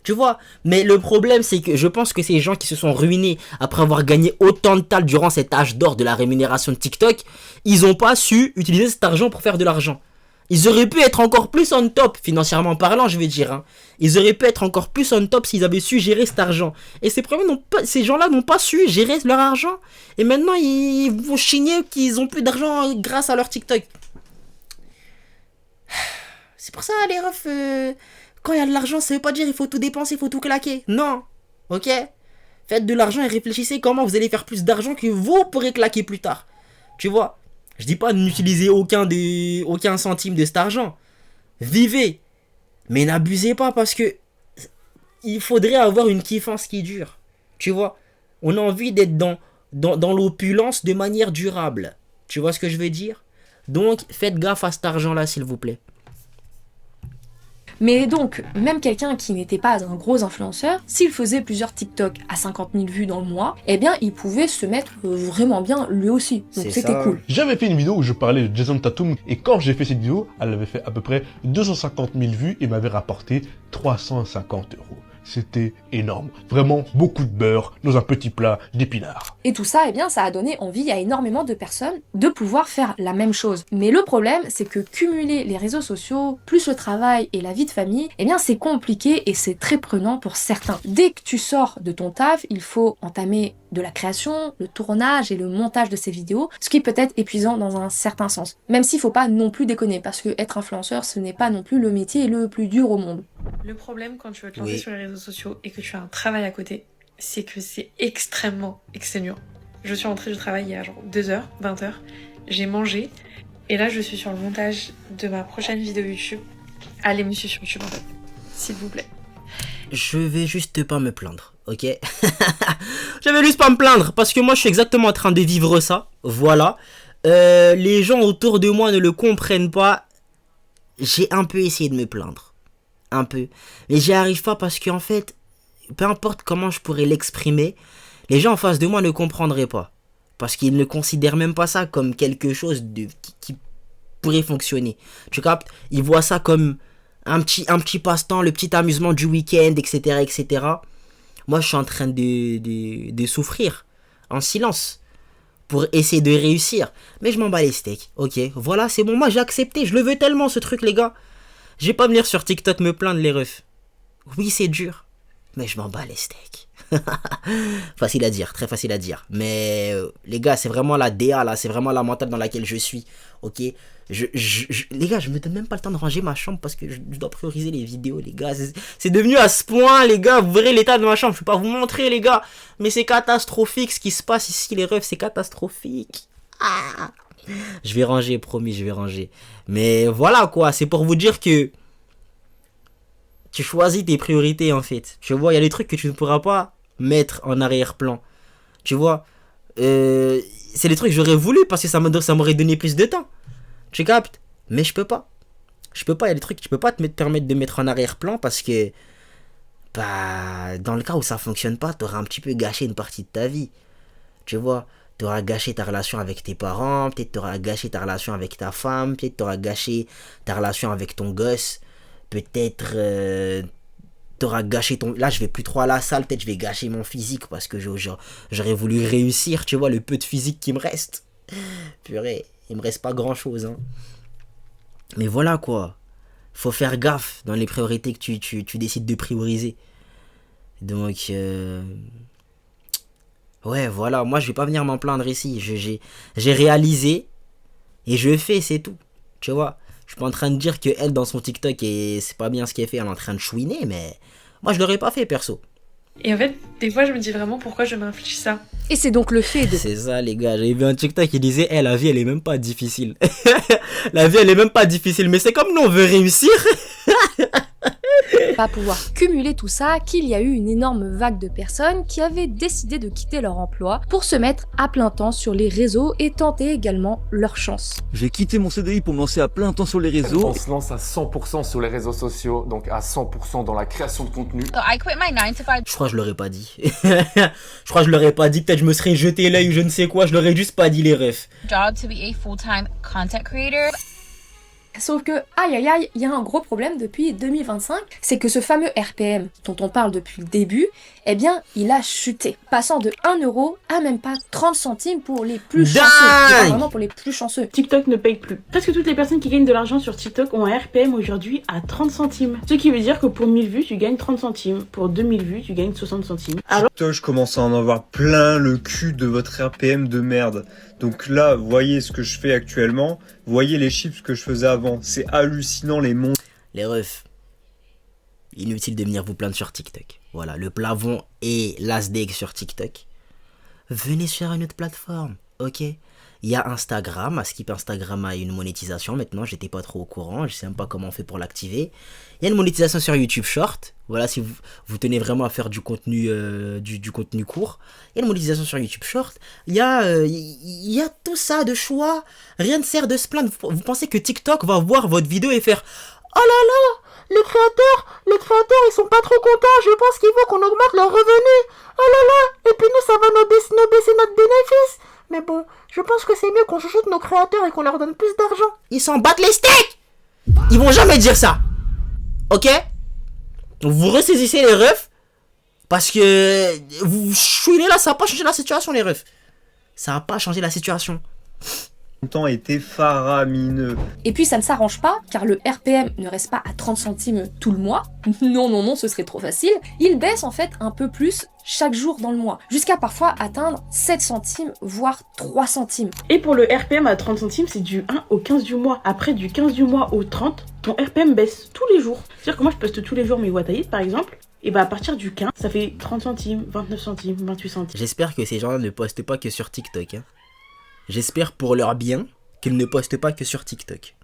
Tu vois, mais le problème c'est que je pense que ces gens qui se sont ruinés après avoir gagné autant de tal durant cet âge d'or de la rémunération de TikTok, ils n'ont pas su utiliser cet argent pour faire de l'argent. Ils auraient pu être encore plus on top, financièrement parlant, je vais dire. Hein. Ils auraient pu être encore plus on top s'ils avaient su gérer cet argent. Et ces gens-là n'ont pas su gérer leur argent. Et maintenant, ils vont chigner qu'ils ont plus d'argent grâce à leur TikTok. C'est pour ça, les refs, quand il y a de l'argent, ça veut pas dire il faut tout dépenser, il faut tout claquer. Non, ok? Faites de l'argent et réfléchissez comment vous allez faire plus d'argent que vous pourrez claquer plus tard. Tu vois? Je dis pas n'utilisez aucun centime de cet argent. Vivez. Mais n'abusez pas parce que il faudrait avoir une kiffance qui dure. Tu vois? On a envie d'être dans l'opulence de manière durable. Tu vois ce que je veux dire? Donc, faites gaffe à cet argent-là, s'il vous plaît.
Mais donc, même quelqu'un qui n'était pas un gros influenceur, s'il faisait plusieurs TikTok à 50 000 vues dans le mois, eh bien, il pouvait se mettre vraiment bien lui aussi. Donc c'était cool.
J'avais fait une vidéo où je parlais de Jason Tatum, et quand j'ai fait cette vidéo, elle avait fait à peu près 250 000 vues et m'avait rapporté 350 euros. C'était énorme. Vraiment beaucoup de beurre dans un petit plat d'épinards.
Et tout ça, eh bien, ça a donné envie à énormément de personnes de pouvoir faire la même chose. Mais le problème, c'est que cumuler les réseaux sociaux, plus le travail et la vie de famille, eh bien, c'est compliqué et c'est très prenant pour certains. Dès que tu sors de ton taf, il faut entamer de la création, le tournage et le montage de ces vidéos, ce qui peut être épuisant dans un certain sens. Même s'il faut pas non plus déconner, parce que être influenceur, ce n'est pas non plus le métier le plus dur au monde.
Le problème quand tu veux te lancer sur les réseaux sociaux et que tu as un travail à côté, c'est que c'est extrêmement exténuant. Je suis rentrée du travail il y a genre 2h, 20h, j'ai mangé, et là je suis sur le montage de ma prochaine vidéo YouTube. Allez me suivre sur YouTube en fait, s'il vous plaît.
Je vais juste pas me plaindre, ok? Je vais juste pas me plaindre, parce que moi je suis exactement en train de vivre ça, voilà. Les gens autour de moi ne le comprennent pas. J'ai un peu essayé de me plaindre, un peu. Mais j'y arrive pas parce qu'en fait, peu importe comment je pourrais l'exprimer, les gens en face de moi ne comprendraient pas. Parce qu'ils ne considèrent même pas ça comme quelque chose qui pourrait fonctionner. Tu captes? Ils voient ça comme un petit passe-temps, le petit amusement du week-end, etc., etc. Moi, je suis en train de souffrir en silence pour essayer de réussir. Mais je m'en bats les steaks. Ok, voilà, c'est bon. Moi, j'ai accepté. Je le veux tellement, ce truc, les gars. Je vais pas venir sur TikTok me plaindre, les refs. Oui, c'est dur. Mais je m'en bats les steaks. Facile à dire, très facile à dire. Mais les gars, c'est vraiment la DA, là. C'est vraiment la mentale dans laquelle je suis. Ok, les gars, je me donne même pas le temps de ranger ma chambre parce que je dois prioriser les vidéos, les gars. C'est devenu à ce point, les gars. Vous verrez l'état de ma chambre. Je vais pas vous montrer, les gars. Mais c'est catastrophique ce qui se passe ici, les refs. C'est catastrophique. Ah. Je vais ranger, promis, je vais ranger. Mais voilà, quoi. C'est pour vous dire que tu choisis tes priorités, en fait. Tu vois, il y a des trucs que tu ne pourras pas mettre en arrière-plan. Tu vois, c'est des trucs que j'aurais voulu parce que ça m'aurait donné plus de temps. Tu captes? Mais je peux pas. Je peux pas, il y a des trucs que tu peux pas te permettre de mettre en arrière-plan parce que, bah, dans le cas où ça fonctionne pas, t'auras un petit peu gâché une partie de ta vie. Tu vois, t'auras gâché ta relation avec tes parents, peut-être t'auras gâché ta relation avec ta femme, peut-être t'auras gâché ta relation avec ton gosse, peut-être t'auras gâché ton... Là, je vais plus trop à la salle, peut-être je vais gâcher mon physique parce que j'aurais voulu réussir, tu vois, le peu de physique qui me reste. Purée, il me reste pas grand-chose, hein. Mais voilà, quoi. Faut faire gaffe dans les priorités que tu décides de prioriser. Donc, ouais, voilà. Moi, je vais pas venir m'en plaindre ici. J'ai réalisé et je fais, c'est tout. Tu vois, je suis pas en train de dire que elle, dans son TikTok, et c'est pas bien ce qu'elle fait, elle est en train de chouiner, mais moi, je l'aurais pas fait, perso.
Et en fait, des fois, je me dis vraiment pourquoi je m'inflige ça.
Et c'est donc le fait de...
C'est ça, les gars. J'avais vu un TikTok qui disait, la vie, elle est même pas difficile. La vie, elle est même pas difficile. Mais c'est comme nous, on veut réussir.
Pas pouvoir cumuler tout ça, qu'il y a eu une énorme vague de personnes qui avaient décidé de quitter leur emploi pour se mettre à plein temps sur les réseaux et tenter également leur chance.
J'ai quitté mon CDI pour me lancer à plein temps sur les réseaux.
On se lance à 100% sur les réseaux sociaux, donc à 100% dans la création de contenu.
So I quit my 9 to 5.
Je crois que je l'aurais pas dit. Je crois que je l'aurais pas dit. Peut-être je me serais jeté l'œil ou je ne sais quoi. Je l'aurais juste pas dit, les refs.
Job to be a full-time content creator.
Sauf que, aïe aïe aïe, il y a un gros problème depuis 2025, c'est que ce fameux RPM dont on parle depuis le début, eh bien, il a chuté, passant de 1 euro à même pas 30 centimes pour les plus chanceux. Vraiment pour les plus chanceux.
TikTok ne paye plus. Presque toutes les personnes qui gagnent de l'argent sur TikTok ont un RPM aujourd'hui à 30 centimes. Ce qui veut dire que pour 1000 vues, tu gagnes 30 centimes. Pour 2000 vues, tu gagnes 60 centimes. Alors...
TikTok, je commence à en avoir plein le cul de votre RPM de merde. Donc là, voyez ce que je fais actuellement, voyez les chiffres que je faisais avant. C'est hallucinant les monstres.
Les refs, inutile de venir vous plaindre sur TikTok. Voilà, le plafond et l'asdeg sur TikTok. Venez sur une autre plateforme, ok? Il y a Instagram, à Skip Instagram a une monétisation maintenant, j'étais pas trop au courant, je sais même pas comment on fait pour l'activer. Il y a une monétisation sur YouTube Short, voilà, si vous tenez vraiment à faire du contenu contenu court. Il y a une monétisation sur YouTube Short, il y a tout ça de choix, rien ne sert de se plaindre. Vous pensez que TikTok va voir votre vidéo et faire « Oh là là, les créateurs ils sont pas trop contents, je pense qu'il faut qu'on augmente leurs revenus. Oh là là, et puis nous ça va nous baisser notre bénéfice. Mais bon, je pense que c'est mieux qu'on chouchoute nos créateurs et qu'on leur donne plus d'argent. » Ils s'en battent les steaks. Ils vont jamais dire ça. Ok? Donc vous ressaisissez les refs. Parce que vous chouinez là, ça n'a pas changé la situation, les refs. Ça n'a pas changé la situation.
Le temps était faramineux.
Et puis ça ne s'arrange pas, car le RPM ne reste pas à 30 centimes tout le mois. Non, non, non, ce serait trop facile. Il baisse en fait un peu plus chaque jour dans le mois, jusqu'à parfois atteindre 7 centimes, voire 3 centimes.
Et pour le RPM à 30 centimes, c'est du 1 au 15 du mois. Après, du 15 du mois au 30, ton RPM baisse tous les jours. C'est-à-dire que moi, je poste tous les jours mes what I eat, par exemple. Et bah à partir du 15, ça fait 30 centimes, 29 centimes, 28 centimes.
J'espère que ces gens-là ne postent pas que sur TikTok, hein. J'espère pour leur bien qu'ils ne postent pas que sur TikTok.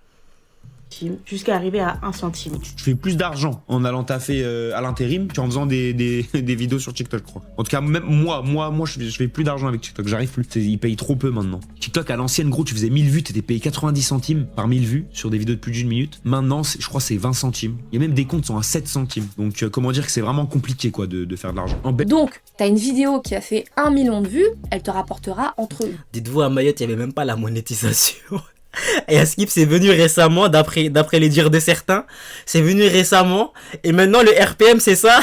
jusqu'à arriver à 1 centime.
Je fais plus d'argent en allant taffer à l'intérim qu'en faisant des vidéos sur TikTok, je crois. En tout cas, même moi, je fais plus d'argent avec TikTok. J'arrive plus. Ils payent trop peu maintenant. TikTok, à l'ancienne, gros, tu faisais 1000 vues, t'étais payé 90 centimes par 1000 vues sur des vidéos de plus d'1 minute. Maintenant, je crois que c'est 20 centimes. Il y a même des comptes qui sont à 7 centimes. Donc, comment dire que c'est vraiment compliqué, quoi, de faire de l'argent.
Donc, t'as une vidéo qui a fait 1 million de vues, elle te rapportera entre...
Dites-vous, à Mayotte, il n'y avait même pas la monétisation. Et Askip, c'est venu récemment, d'après les dires de certains, c'est venu récemment, et maintenant le RPM, c'est ça.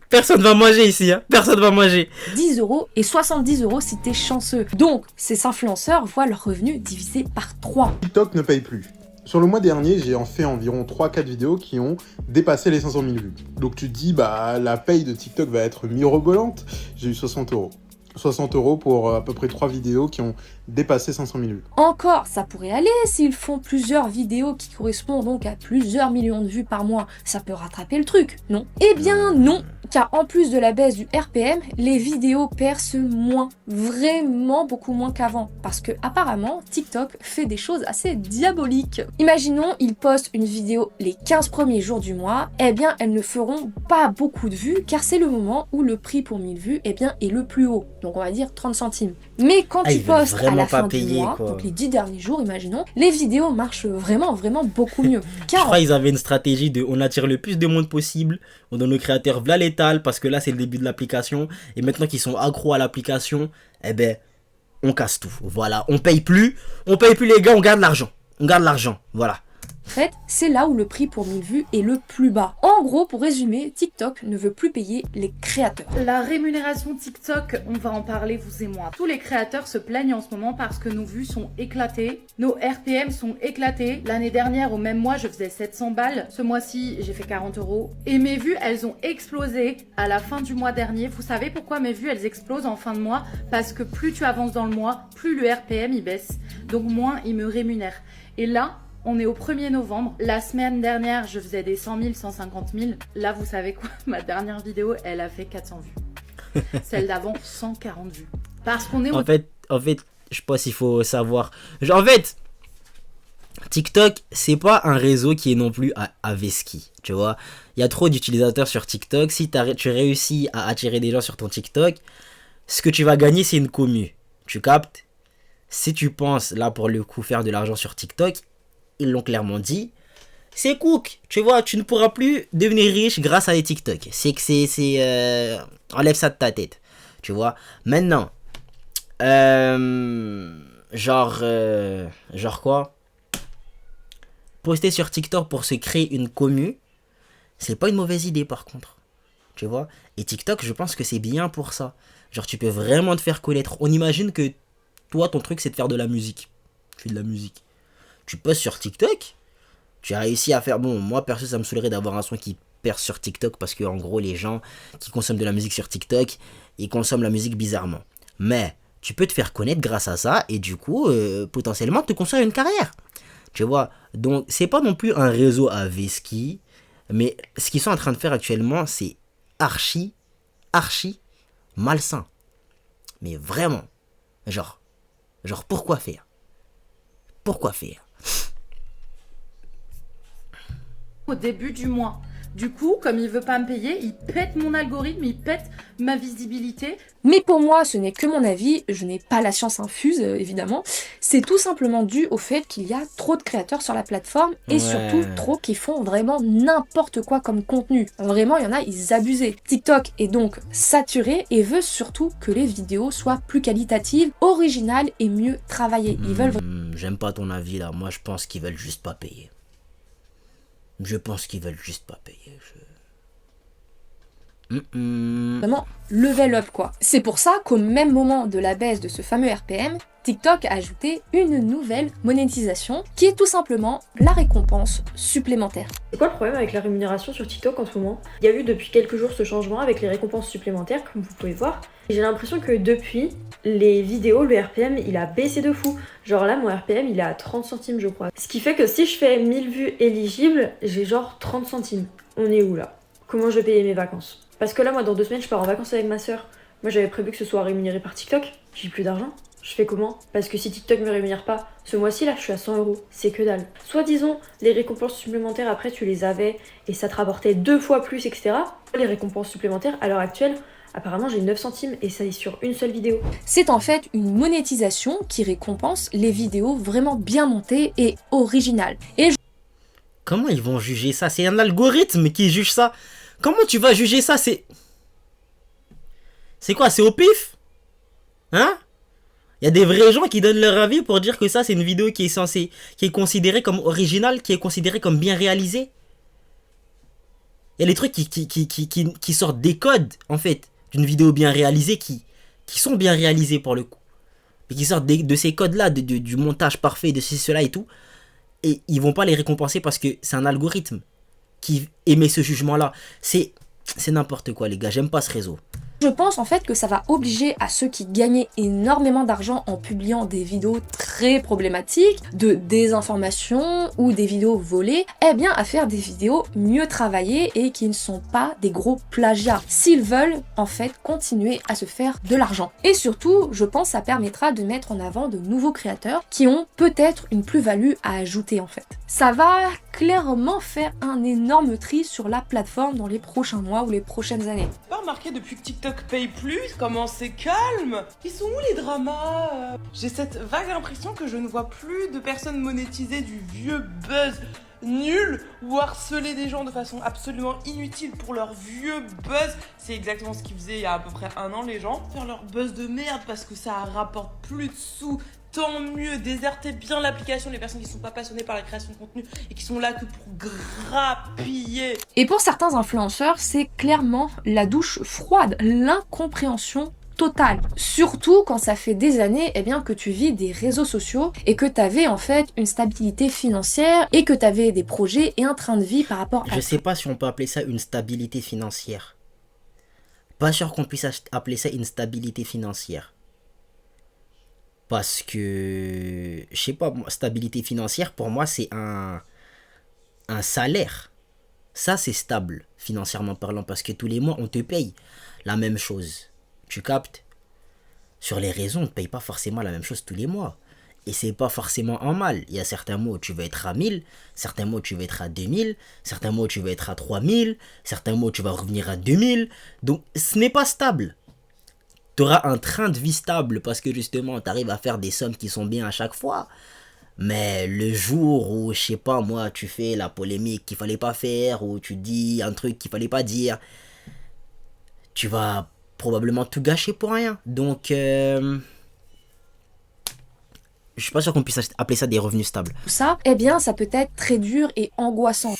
Personne va manger ici, hein. Personne va manger.
10 € et 70 € si t'es chanceux. Donc, ces influenceurs voient leur revenu divisé par 3.
TikTok ne paye plus. Sur le mois dernier, j'ai fait environ 3-4 vidéos qui ont dépassé les 500 000 vues. Donc tu te dis, bah la paye de TikTok va être mirobolante. J'ai eu 60 €. 60 € pour à peu près 3 vidéos qui ont dépassé 500 000 vues.
Encore, ça pourrait aller s'ils font plusieurs vidéos qui correspondent donc à plusieurs millions de vues par mois. Ça peut rattraper le truc, non? Eh bien non, car en plus de la baisse du RPM, les vidéos percent moins, vraiment beaucoup moins qu'avant. Parce que apparemment, TikTok fait des choses assez diaboliques. Imaginons, ils postent une vidéo les 15 premiers jours du mois, eh bien elles ne feront pas beaucoup de vues, car c'est le moment où le prix pour 1000 vues eh bien, est le plus haut. Donc on va dire 30 centimes. Mais quand tu postes à la fin du mois, donc les 10 derniers jours, imaginons, les vidéos marchent vraiment beaucoup mieux.
Je crois qu'ils avaient une stratégie de on attire le plus de monde possible, on donne aux créateurs v'là l'étal, parce que là c'est le début de l'application, et maintenant qu'ils sont accros à l'application, eh ben on casse tout. Voilà, on paye plus les gars, on garde l'argent. On garde l'argent, voilà.
En fait, c'est là où le prix pour 1000 vues est le plus bas. En gros, pour résumer, TikTok ne veut plus payer les créateurs.
La rémunération TikTok, on va en parler vous et moi. Tous les créateurs se plaignent en ce moment parce que nos vues sont éclatées, nos RPM sont éclatés. L'année dernière, au même mois, je faisais 700 balles. Ce mois-ci, j'ai fait 40 €. Et mes vues, elles ont explosé à la fin du mois dernier. Vous savez pourquoi mes vues, elles explosent en fin de mois? Parce que plus tu avances dans le mois, plus le RPM, il baisse. Donc moins, il me rémunère. Et là, on est au 1er novembre. La semaine dernière, je faisais des 100 000, 150 000. Là, vous savez quoi? Ma dernière vidéo, elle a fait 400 vues. Celle d'avant, 140 vues. Parce qu'on est
en fait, je pense qu'il faut savoir. En fait, TikTok, c'est pas un réseau qui est non plus à Veski. Tu vois, il y a trop d'utilisateurs sur TikTok. Si tu réussis à attirer des gens sur ton TikTok, ce que tu vas gagner, c'est une commu. Tu captes? Si tu penses, là, pour le coup, faire de l'argent sur TikTok, ils l'ont clairement dit, c'est cook, tu vois, tu ne pourras plus devenir riche grâce à les TikTok. C'est que enlève ça de ta tête, tu vois. Maintenant, genre quoi? Poster sur TikTok pour se créer une commu, c'est pas une mauvaise idée par contre, tu vois. Et TikTok, je pense que c'est bien pour ça. Genre, tu peux vraiment te faire connaître. On imagine que toi, ton truc, c'est de faire de la musique. Tu fais de la musique. Tu postes sur TikTok, tu as réussi à faire... Bon, moi, perso, ça me saoulerait d'avoir un son qui perce sur TikTok parce que, en gros, les gens qui consomment de la musique sur TikTok, ils consomment la musique bizarrement. Mais tu peux te faire connaître grâce à ça et du coup, potentiellement, te construire une carrière. Tu vois, donc, c'est pas non plus un réseau à Veski, mais ce qu'ils sont en train de faire actuellement, c'est archi malsain. Mais vraiment, genre, pourquoi faire? Pourquoi faire?
Au début du mois. Du coup, comme il veut pas me payer, il pète mon algorithme, il pète ma visibilité.
Mais pour moi, ce n'est que mon avis, je n'ai pas la science infuse, évidemment. C'est tout simplement dû au fait qu'il y a trop de créateurs sur la plateforme et surtout trop qui font vraiment n'importe quoi comme contenu. Vraiment, il y en a, ils abusaient. TikTok est donc saturé et veut surtout que les vidéos soient plus qualitatives, originales et mieux travaillées. Ils veulent...
J'aime pas ton avis là, moi je pense qu'ils veulent juste pas payer. Je pense qu'ils veulent juste pas payer.
Vraiment level up quoi. C'est pour ça qu'au même moment de la baisse de ce fameux RPM, TikTok a ajouté une nouvelle monétisation qui est tout simplement la récompense supplémentaire.
C'est quoi le problème avec la rémunération sur TikTok en ce moment? Il y a eu depuis quelques jours ce changement avec les récompenses supplémentaires comme vous pouvez voir. Et j'ai l'impression que depuis les vidéos, le RPM il a baissé de fou. Genre là mon RPM il est à 30 centimes je crois. Ce qui fait que si je fais 1000 vues éligibles, j'ai genre 30 centimes. On est où là? Comment je vais payer mes vacances? Parce que là moi dans 2 semaines je pars en vacances avec ma soeur. Moi j'avais prévu que ce soit rémunéré par TikTok. J'ai plus d'argent. Je fais comment? Parce que si TikTok me rémunère pas, ce mois-ci là je suis à 100 €, c'est que dalle. Soit disons, les récompenses supplémentaires après tu les avais et ça te rapportait 2 fois plus, etc. Les récompenses supplémentaires, à l'heure actuelle, apparemment j'ai 9 centimes et ça est sur une seule vidéo.
C'est en fait une monétisation qui récompense les vidéos vraiment bien montées et originales.
Comment ils vont juger ça? C'est un algorithme qui juge ça. Comment tu vas juger ça? C'est quoi? C'est au pif? Hein? Il y a des vrais gens qui donnent leur avis pour dire que ça c'est une vidéo qui est considérée comme originale, qui est considérée comme bien réalisée. Il y a des trucs qui sortent des codes en fait d'une vidéo bien réalisée qui sont bien réalisés pour le coup. Mais qui sortent de ces codes là, du montage parfait, de cela et tout. Et ils vont pas les récompenser parce que c'est un algorithme qui émet ce jugement là. C'est n'importe quoi les gars, j'aime pas ce réseau.
Je pense en fait que ça va obliger à ceux qui gagnaient énormément d'argent en publiant des vidéos très problématiques, de désinformation ou des vidéos volées, eh bien à faire des vidéos mieux travaillées et qui ne sont pas des gros plagiats, s'ils veulent en fait continuer à se faire de l'argent. Et surtout, je pense que ça permettra de mettre en avant de nouveaux créateurs qui ont peut-être une plus-value à ajouter en fait. Ça va clairement faire un énorme tri sur la plateforme dans les prochains mois ou les prochaines années.
Pas remarqué depuis que TikTok paye plus, comment c'est calme? Ils sont où les dramas? J'ai cette vague impression que je ne vois plus de personnes monétiser du vieux buzz nul ou harceler des gens de façon absolument inutile pour leur vieux buzz. C'est exactement ce qu'ils faisaient il y a à peu près 1 an les gens. Faire leur buzz de merde parce que ça rapporte plus de sous. Tant mieux, désertez bien l'application, les personnes qui sont pas passionnées par la création de contenu et qui sont là que pour grappiller.
Et pour certains influenceurs, c'est clairement la douche froide, l'incompréhension totale. Surtout quand ça fait des années que tu vis des réseaux sociaux et que tu avais en fait une stabilité financière et que tu avais des projets et un train de vie par rapport à...
Je sais pas si on peut appeler ça une stabilité financière. Pas sûr qu'on puisse appeler ça une stabilité financière. Parce que, je sais pas, stabilité financière, pour moi, c'est un salaire. Ça, c'est stable, financièrement parlant, parce que tous les mois, on te paye la même chose. Tu captes? Sur les réseaux, on ne te paye pas forcément la même chose tous les mois. Et c'est pas forcément en mal. Il y a certains mois où tu vas être à 1000, certains mois où tu vas être à 2000, certains mois où tu vas être à 3000, certains mois où tu vas revenir à 2000. Donc, ce n'est pas stable. Tu auras un train de vie stable parce que justement tu arrives à faire des sommes qui sont bien à chaque fois. Mais le jour où, je sais pas moi, tu fais la polémique qu'il fallait pas faire, ou tu dis un truc qu'il fallait pas dire, tu vas probablement tout gâcher pour rien. Donc, je suis pas sûr qu'on puisse appeler ça des revenus stables.
Ça, ça peut être très dur et angoissant.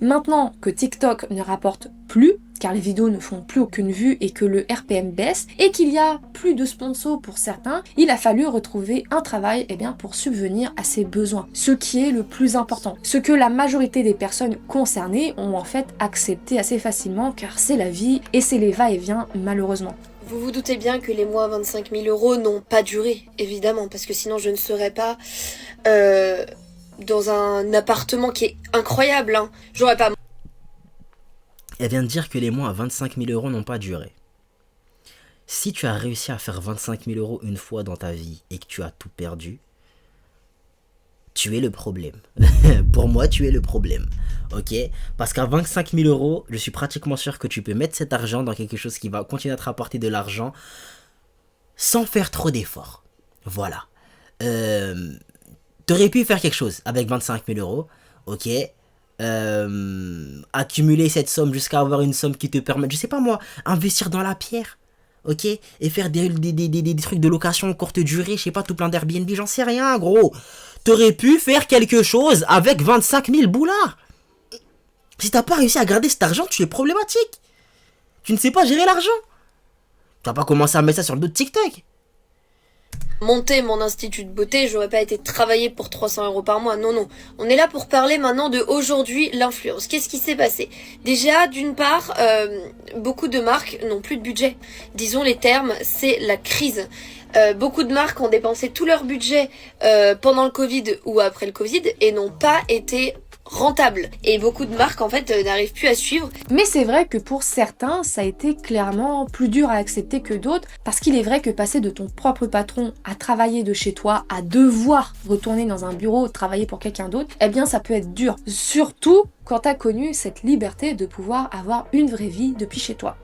Maintenant que TikTok ne rapporte plus, car les vidéos ne font plus aucune vue et que le RPM baisse, et qu'il y a plus de sponsors pour certains, il a fallu retrouver un travail pour subvenir à ses besoins. Ce qui est le plus important. Ce que la majorité des personnes concernées ont en fait accepté assez facilement, car c'est la vie et c'est les va-et-vient malheureusement.
Vous vous doutez bien que les mois à 25 000 € n'ont pas duré, évidemment, parce que sinon je ne serais pas dans un appartement qui est incroyable. Hein. J'aurais pas...
Elle vient de dire que les mois à 25 000 € n'ont pas duré. Si tu as réussi à faire 25 000 € une fois dans ta vie et que tu as tout perdu, tu es le problème. Pour moi, tu es le problème. Ok? Parce qu'à 25 000 €, je suis pratiquement sûr que tu peux mettre cet argent dans quelque chose qui va continuer à te rapporter de l'argent sans faire trop d'efforts. Voilà. T'aurais pu faire quelque chose avec 25 000 €. Ok? Accumuler cette somme jusqu'à avoir une somme qui te permette, je sais pas moi, investir dans la pierre, ok, et faire des trucs de location courte durée, je sais pas, tout plein d'Airbnb, j'en sais rien, gros. T'aurais pu faire quelque chose avec 25 000 boulards. Si t'as pas réussi à garder cet argent, tu es problématique. Tu ne sais pas gérer l'argent. Tu vas pas commencer à mettre ça sur le dos de TikTok.
Monter mon institut de beauté, j'aurais pas été travailler pour 300 € par mois, non. On est là pour parler maintenant de aujourd'hui l'influence. Qu'est-ce qui s'est passé? Déjà, d'une part, beaucoup de marques n'ont plus de budget. Disons les termes, c'est la crise. Beaucoup de marques ont dépensé tout leur budget pendant le Covid ou après le Covid et n'ont pas été rentable. Et beaucoup de marques en fait n'arrivent plus à suivre.
Mais c'est vrai que pour certains, ça a été clairement plus dur à accepter que d'autres, parce qu'il est vrai que passer de ton propre patron à travailler de chez toi, à devoir retourner dans un bureau, travailler pour quelqu'un d'autre, eh bien ça peut être dur. Surtout quand t'as connu cette liberté de pouvoir avoir une vraie vie depuis chez toi.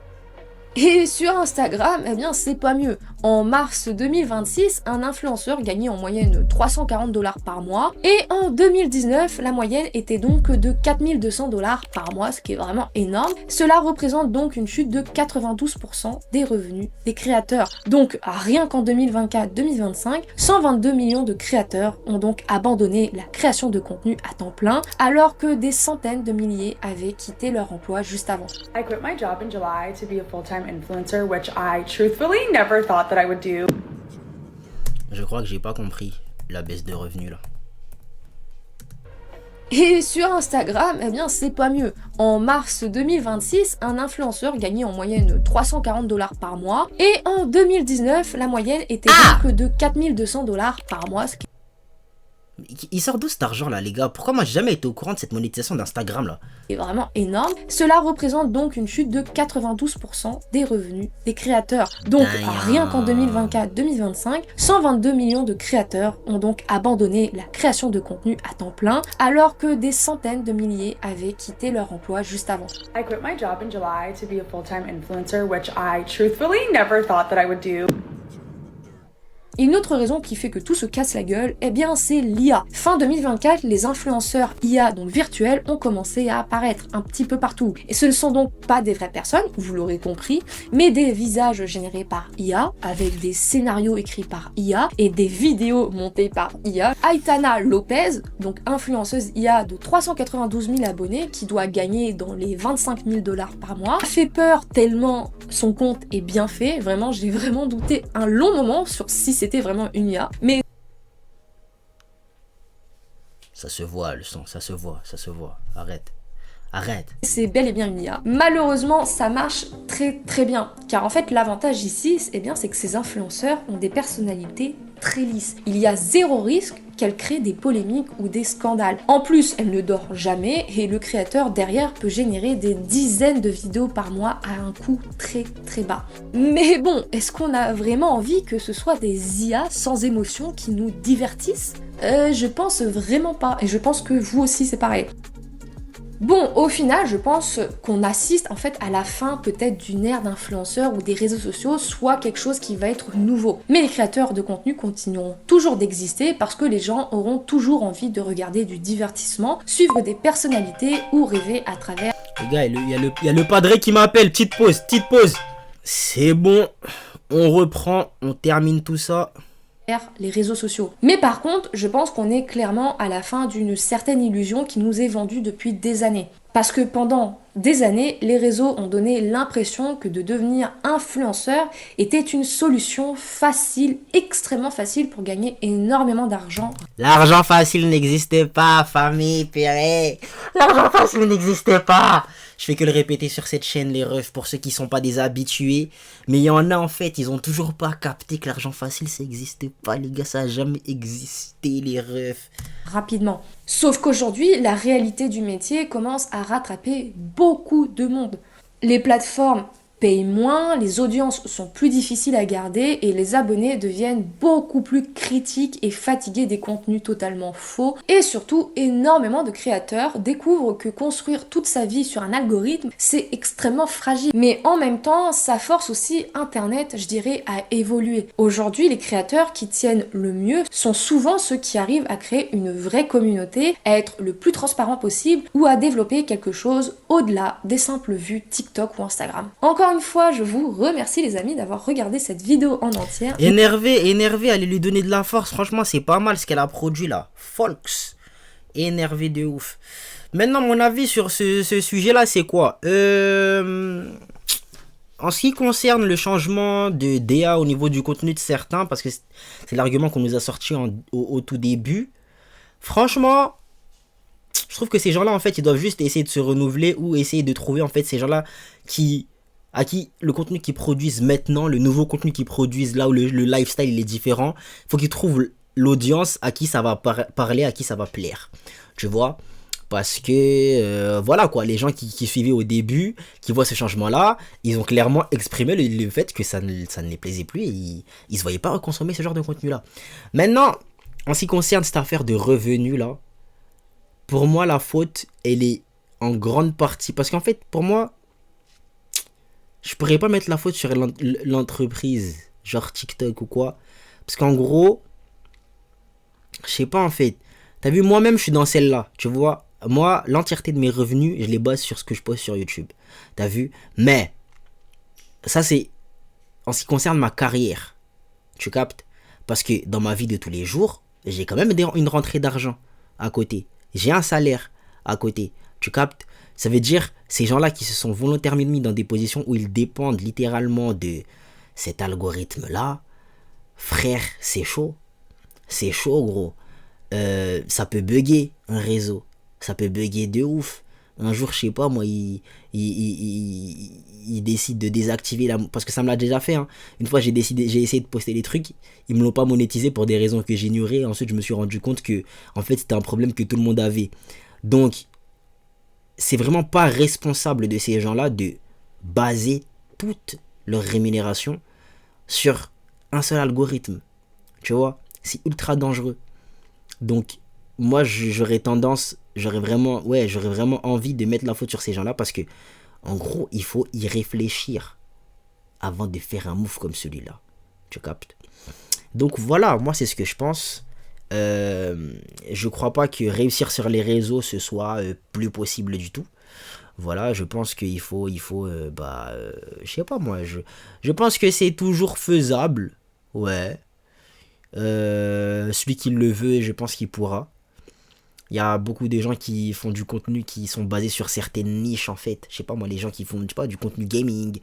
Et sur Instagram, eh bien c'est pas mieux. En mars 2026, un influenceur gagnait en moyenne 340 $ par mois. Et en 2019, la moyenne était donc de 4200 $ par mois, ce qui est vraiment énorme. Cela représente donc une chute de 92% des revenus des créateurs. Donc rien qu'en 2024-2025, 122 millions de créateurs ont donc abandonné la création de contenu à temps plein, alors que des centaines de milliers avaient quitté leur emploi juste avant.
I quit my job in July to be a full-time influencer, which I truthfully never thought that I would do.
Je crois que j'ai pas compris la baisse de revenus là.
Et sur Instagram, eh bien c'est pas mieux. En mars 2026, un influenceur gagnait en moyenne 340 $ par mois. Et en 2019, la moyenne était donc de 4200 $ par mois, ce qui...
Il sort d'où cet argent là les gars? Pourquoi moi j'ai jamais été au courant de cette monétisation d'Instagram là?
C'est vraiment énorme. Cela représente donc une chute de 92% des revenus des créateurs. Donc rien qu'en 2024-2025, 122 millions de créateurs ont donc abandonné la création de contenu à temps plein, alors que des centaines de milliers avaient quitté leur emploi juste avant.
I quit my job in July to be a full-time influencer, which I truthfully never thought that I would do.
Une autre raison qui fait que tout se casse la gueule, eh bien c'est l'IA. Fin 2024, les influenceurs IA, donc virtuels, ont commencé à apparaître un petit peu partout. Et ce ne sont donc pas des vraies personnes, vous l'aurez compris, mais des visages générés par IA, avec des scénarios écrits par IA et des vidéos montées par IA. Aitana Lopez, donc influenceuse IA de 392 000 abonnés, qui doit gagner dans les 25 000 $ par mois, a fait peur tellement son compte est bien fait. Vraiment, j'ai vraiment douté un long moment sur si c'était vraiment une IA, mais
ça se voit le son, ça se voit, arrête.
C'est bel et bien une IA. Malheureusement, ça marche très bien, car en fait l'avantage ici, eh bien, c'est que ces influenceurs ont des personnalités très lisses. Il y a zéro risque qu'elle crée des polémiques ou des scandales. En plus, elle ne dort jamais et le créateur derrière peut générer des dizaines de vidéos par mois à un coût très bas. Mais bon, est-ce qu'on a vraiment envie que ce soit des IA sans émotion qui nous divertissent? Je pense vraiment pas, et je pense que vous aussi c'est pareil. Bon, au final, je pense qu'on assiste en fait à la fin peut-être d'une ère d'influenceurs ou des réseaux sociaux, soit quelque chose qui va être nouveau. Mais les créateurs de contenu continueront toujours d'exister parce que les gens auront toujours envie de regarder du divertissement, suivre des personnalités ou rêver à travers...
Les gars, il y a le padré qui m'appelle, petite pause. C'est bon, on reprend, on termine tout ça.
Les réseaux sociaux. Mais par contre, je pense qu'on est clairement à la fin d'une certaine illusion qui nous est vendue depuis des années. Parce que pendant des années, les réseaux ont donné l'impression que de devenir influenceur était une solution facile, extrêmement facile pour gagner énormément d'argent.
L'argent facile n'existait pas, famille, péré. L'argent facile n'existait pas. Je fais que le répéter sur cette chaîne, les refs, pour ceux qui sont pas des habitués. Mais il y en a en fait, ils ont toujours pas capté que l'argent facile, ça n'existait pas, les gars, ça a jamais existé, les refs.
Rapidement. Sauf qu'aujourd'hui, la réalité du métier commence à rattraper beaucoup de monde. Les plateformes payent moins, les audiences sont plus difficiles à garder et les abonnés deviennent beaucoup plus critiques et fatigués des contenus totalement faux. Et surtout, énormément de créateurs découvrent que construire toute sa vie sur un algorithme, c'est extrêmement fragile. Mais en même temps, ça force aussi Internet, je dirais, à évoluer. Aujourd'hui, les créateurs qui tiennent le mieux sont souvent ceux qui arrivent à créer une vraie communauté, à être le plus transparent possible ou à développer quelque chose au-delà des simples vues TikTok ou Instagram. Encore une fois, je vous remercie les amis d'avoir regardé cette vidéo en entière.
Énervé, allez lui donner de la force. Franchement, c'est pas mal ce qu'elle a produit là. Folks. Énervé de ouf. Maintenant, mon avis sur ce sujet-là, c'est quoi? En ce qui concerne le changement de DA au niveau du contenu de certains, parce que c'est l'argument qu'on nous a sorti au tout début. Franchement, je trouve que ces gens-là, en fait, ils doivent juste essayer de se renouveler ou essayer de trouver, en fait, ces gens-là à qui le contenu qu'ils produisent maintenant, le nouveau contenu qu'ils produisent là où le lifestyle il est différent, il faut qu'ils trouvent l'audience à qui ça va parler, à qui ça va plaire. Tu vois? Parce que, voilà quoi, les gens qui suivaient au début, qui voient ce changement-là, ils ont clairement exprimé le fait que ça ne les plaisait plus et ils se voyaient pas consommer ce genre de contenu-là. Maintenant, en ce qui concerne cette affaire de revenus-là, pour moi, la faute, elle est en grande partie... Parce qu'en fait, pour moi, je pourrais pas mettre la faute sur l'entreprise, genre TikTok ou quoi. Parce qu'en gros, je sais pas en fait. T'as vu, moi-même, je suis dans celle-là, tu vois. Moi, l'entièreté de mes revenus, je les base sur ce que je poste sur YouTube. T'as vu? Mais, ça c'est en ce qui concerne ma carrière. Tu captes? Parce que dans ma vie de tous les jours, j'ai quand même une rentrée d'argent à côté. J'ai un salaire à côté. Tu captes? Ça veut dire, ces gens-là qui se sont volontairement mis dans des positions où ils dépendent littéralement de cet algorithme-là. Frère, c'est chaud. C'est chaud, gros. Ça peut bugger un réseau. Ça peut bugger de ouf. Un jour, je sais pas, moi, il décide de désactiver la... Parce que ça me l'a déjà fait, hein. Une fois, j'ai essayé de poster des trucs. Ils me l'ont pas monétisé pour des raisons que j'ignorais. Ensuite, je me suis rendu compte que, en fait, c'était un problème que tout le monde avait. Donc, c'est vraiment pas responsable de ces gens-là de baser toute leur rémunération sur un seul algorithme. Tu vois, c'est ultra dangereux. Donc, moi, j'aurais vraiment envie de mettre la faute sur ces gens-là parce que, en gros, il faut y réfléchir avant de faire un move comme celui-là. Tu captes? Donc, voilà, moi, c'est ce que je pense. Je crois pas que réussir sur les réseaux, ce soit plus possible du tout. Voilà, je pense qu'il faut je sais pas moi, je pense que c'est toujours faisable. Ouais. Celui qui le veut, je pense qu'il pourra. Il y a beaucoup de gens qui font du contenu qui sont basés sur certaines niches en fait. Je sais pas moi, les gens qui font, je sais pas, du contenu gaming,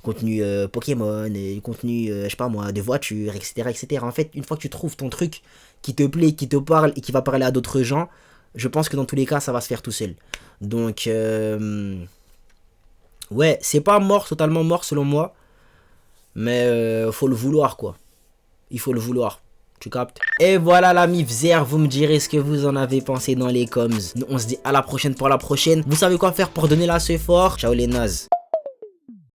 contenu Pokémon, contenu, je sais pas moi, de voitures, etc., etc. En fait, une fois que tu trouves ton truc qui te plaît, qui te parle et qui va parler à d'autres gens, je pense que dans tous les cas, ça va se faire tout seul. Donc, ouais, c'est pas mort, totalement mort selon moi. Mais faut le vouloir quoi. Il faut le vouloir. Tu captes? Et voilà la mifzer, vous me direz ce que vous en avez pensé dans les coms. Nous on se dit à la prochaine pour la prochaine. Vous savez quoi faire pour donner la ce fort. Ciao les nazes.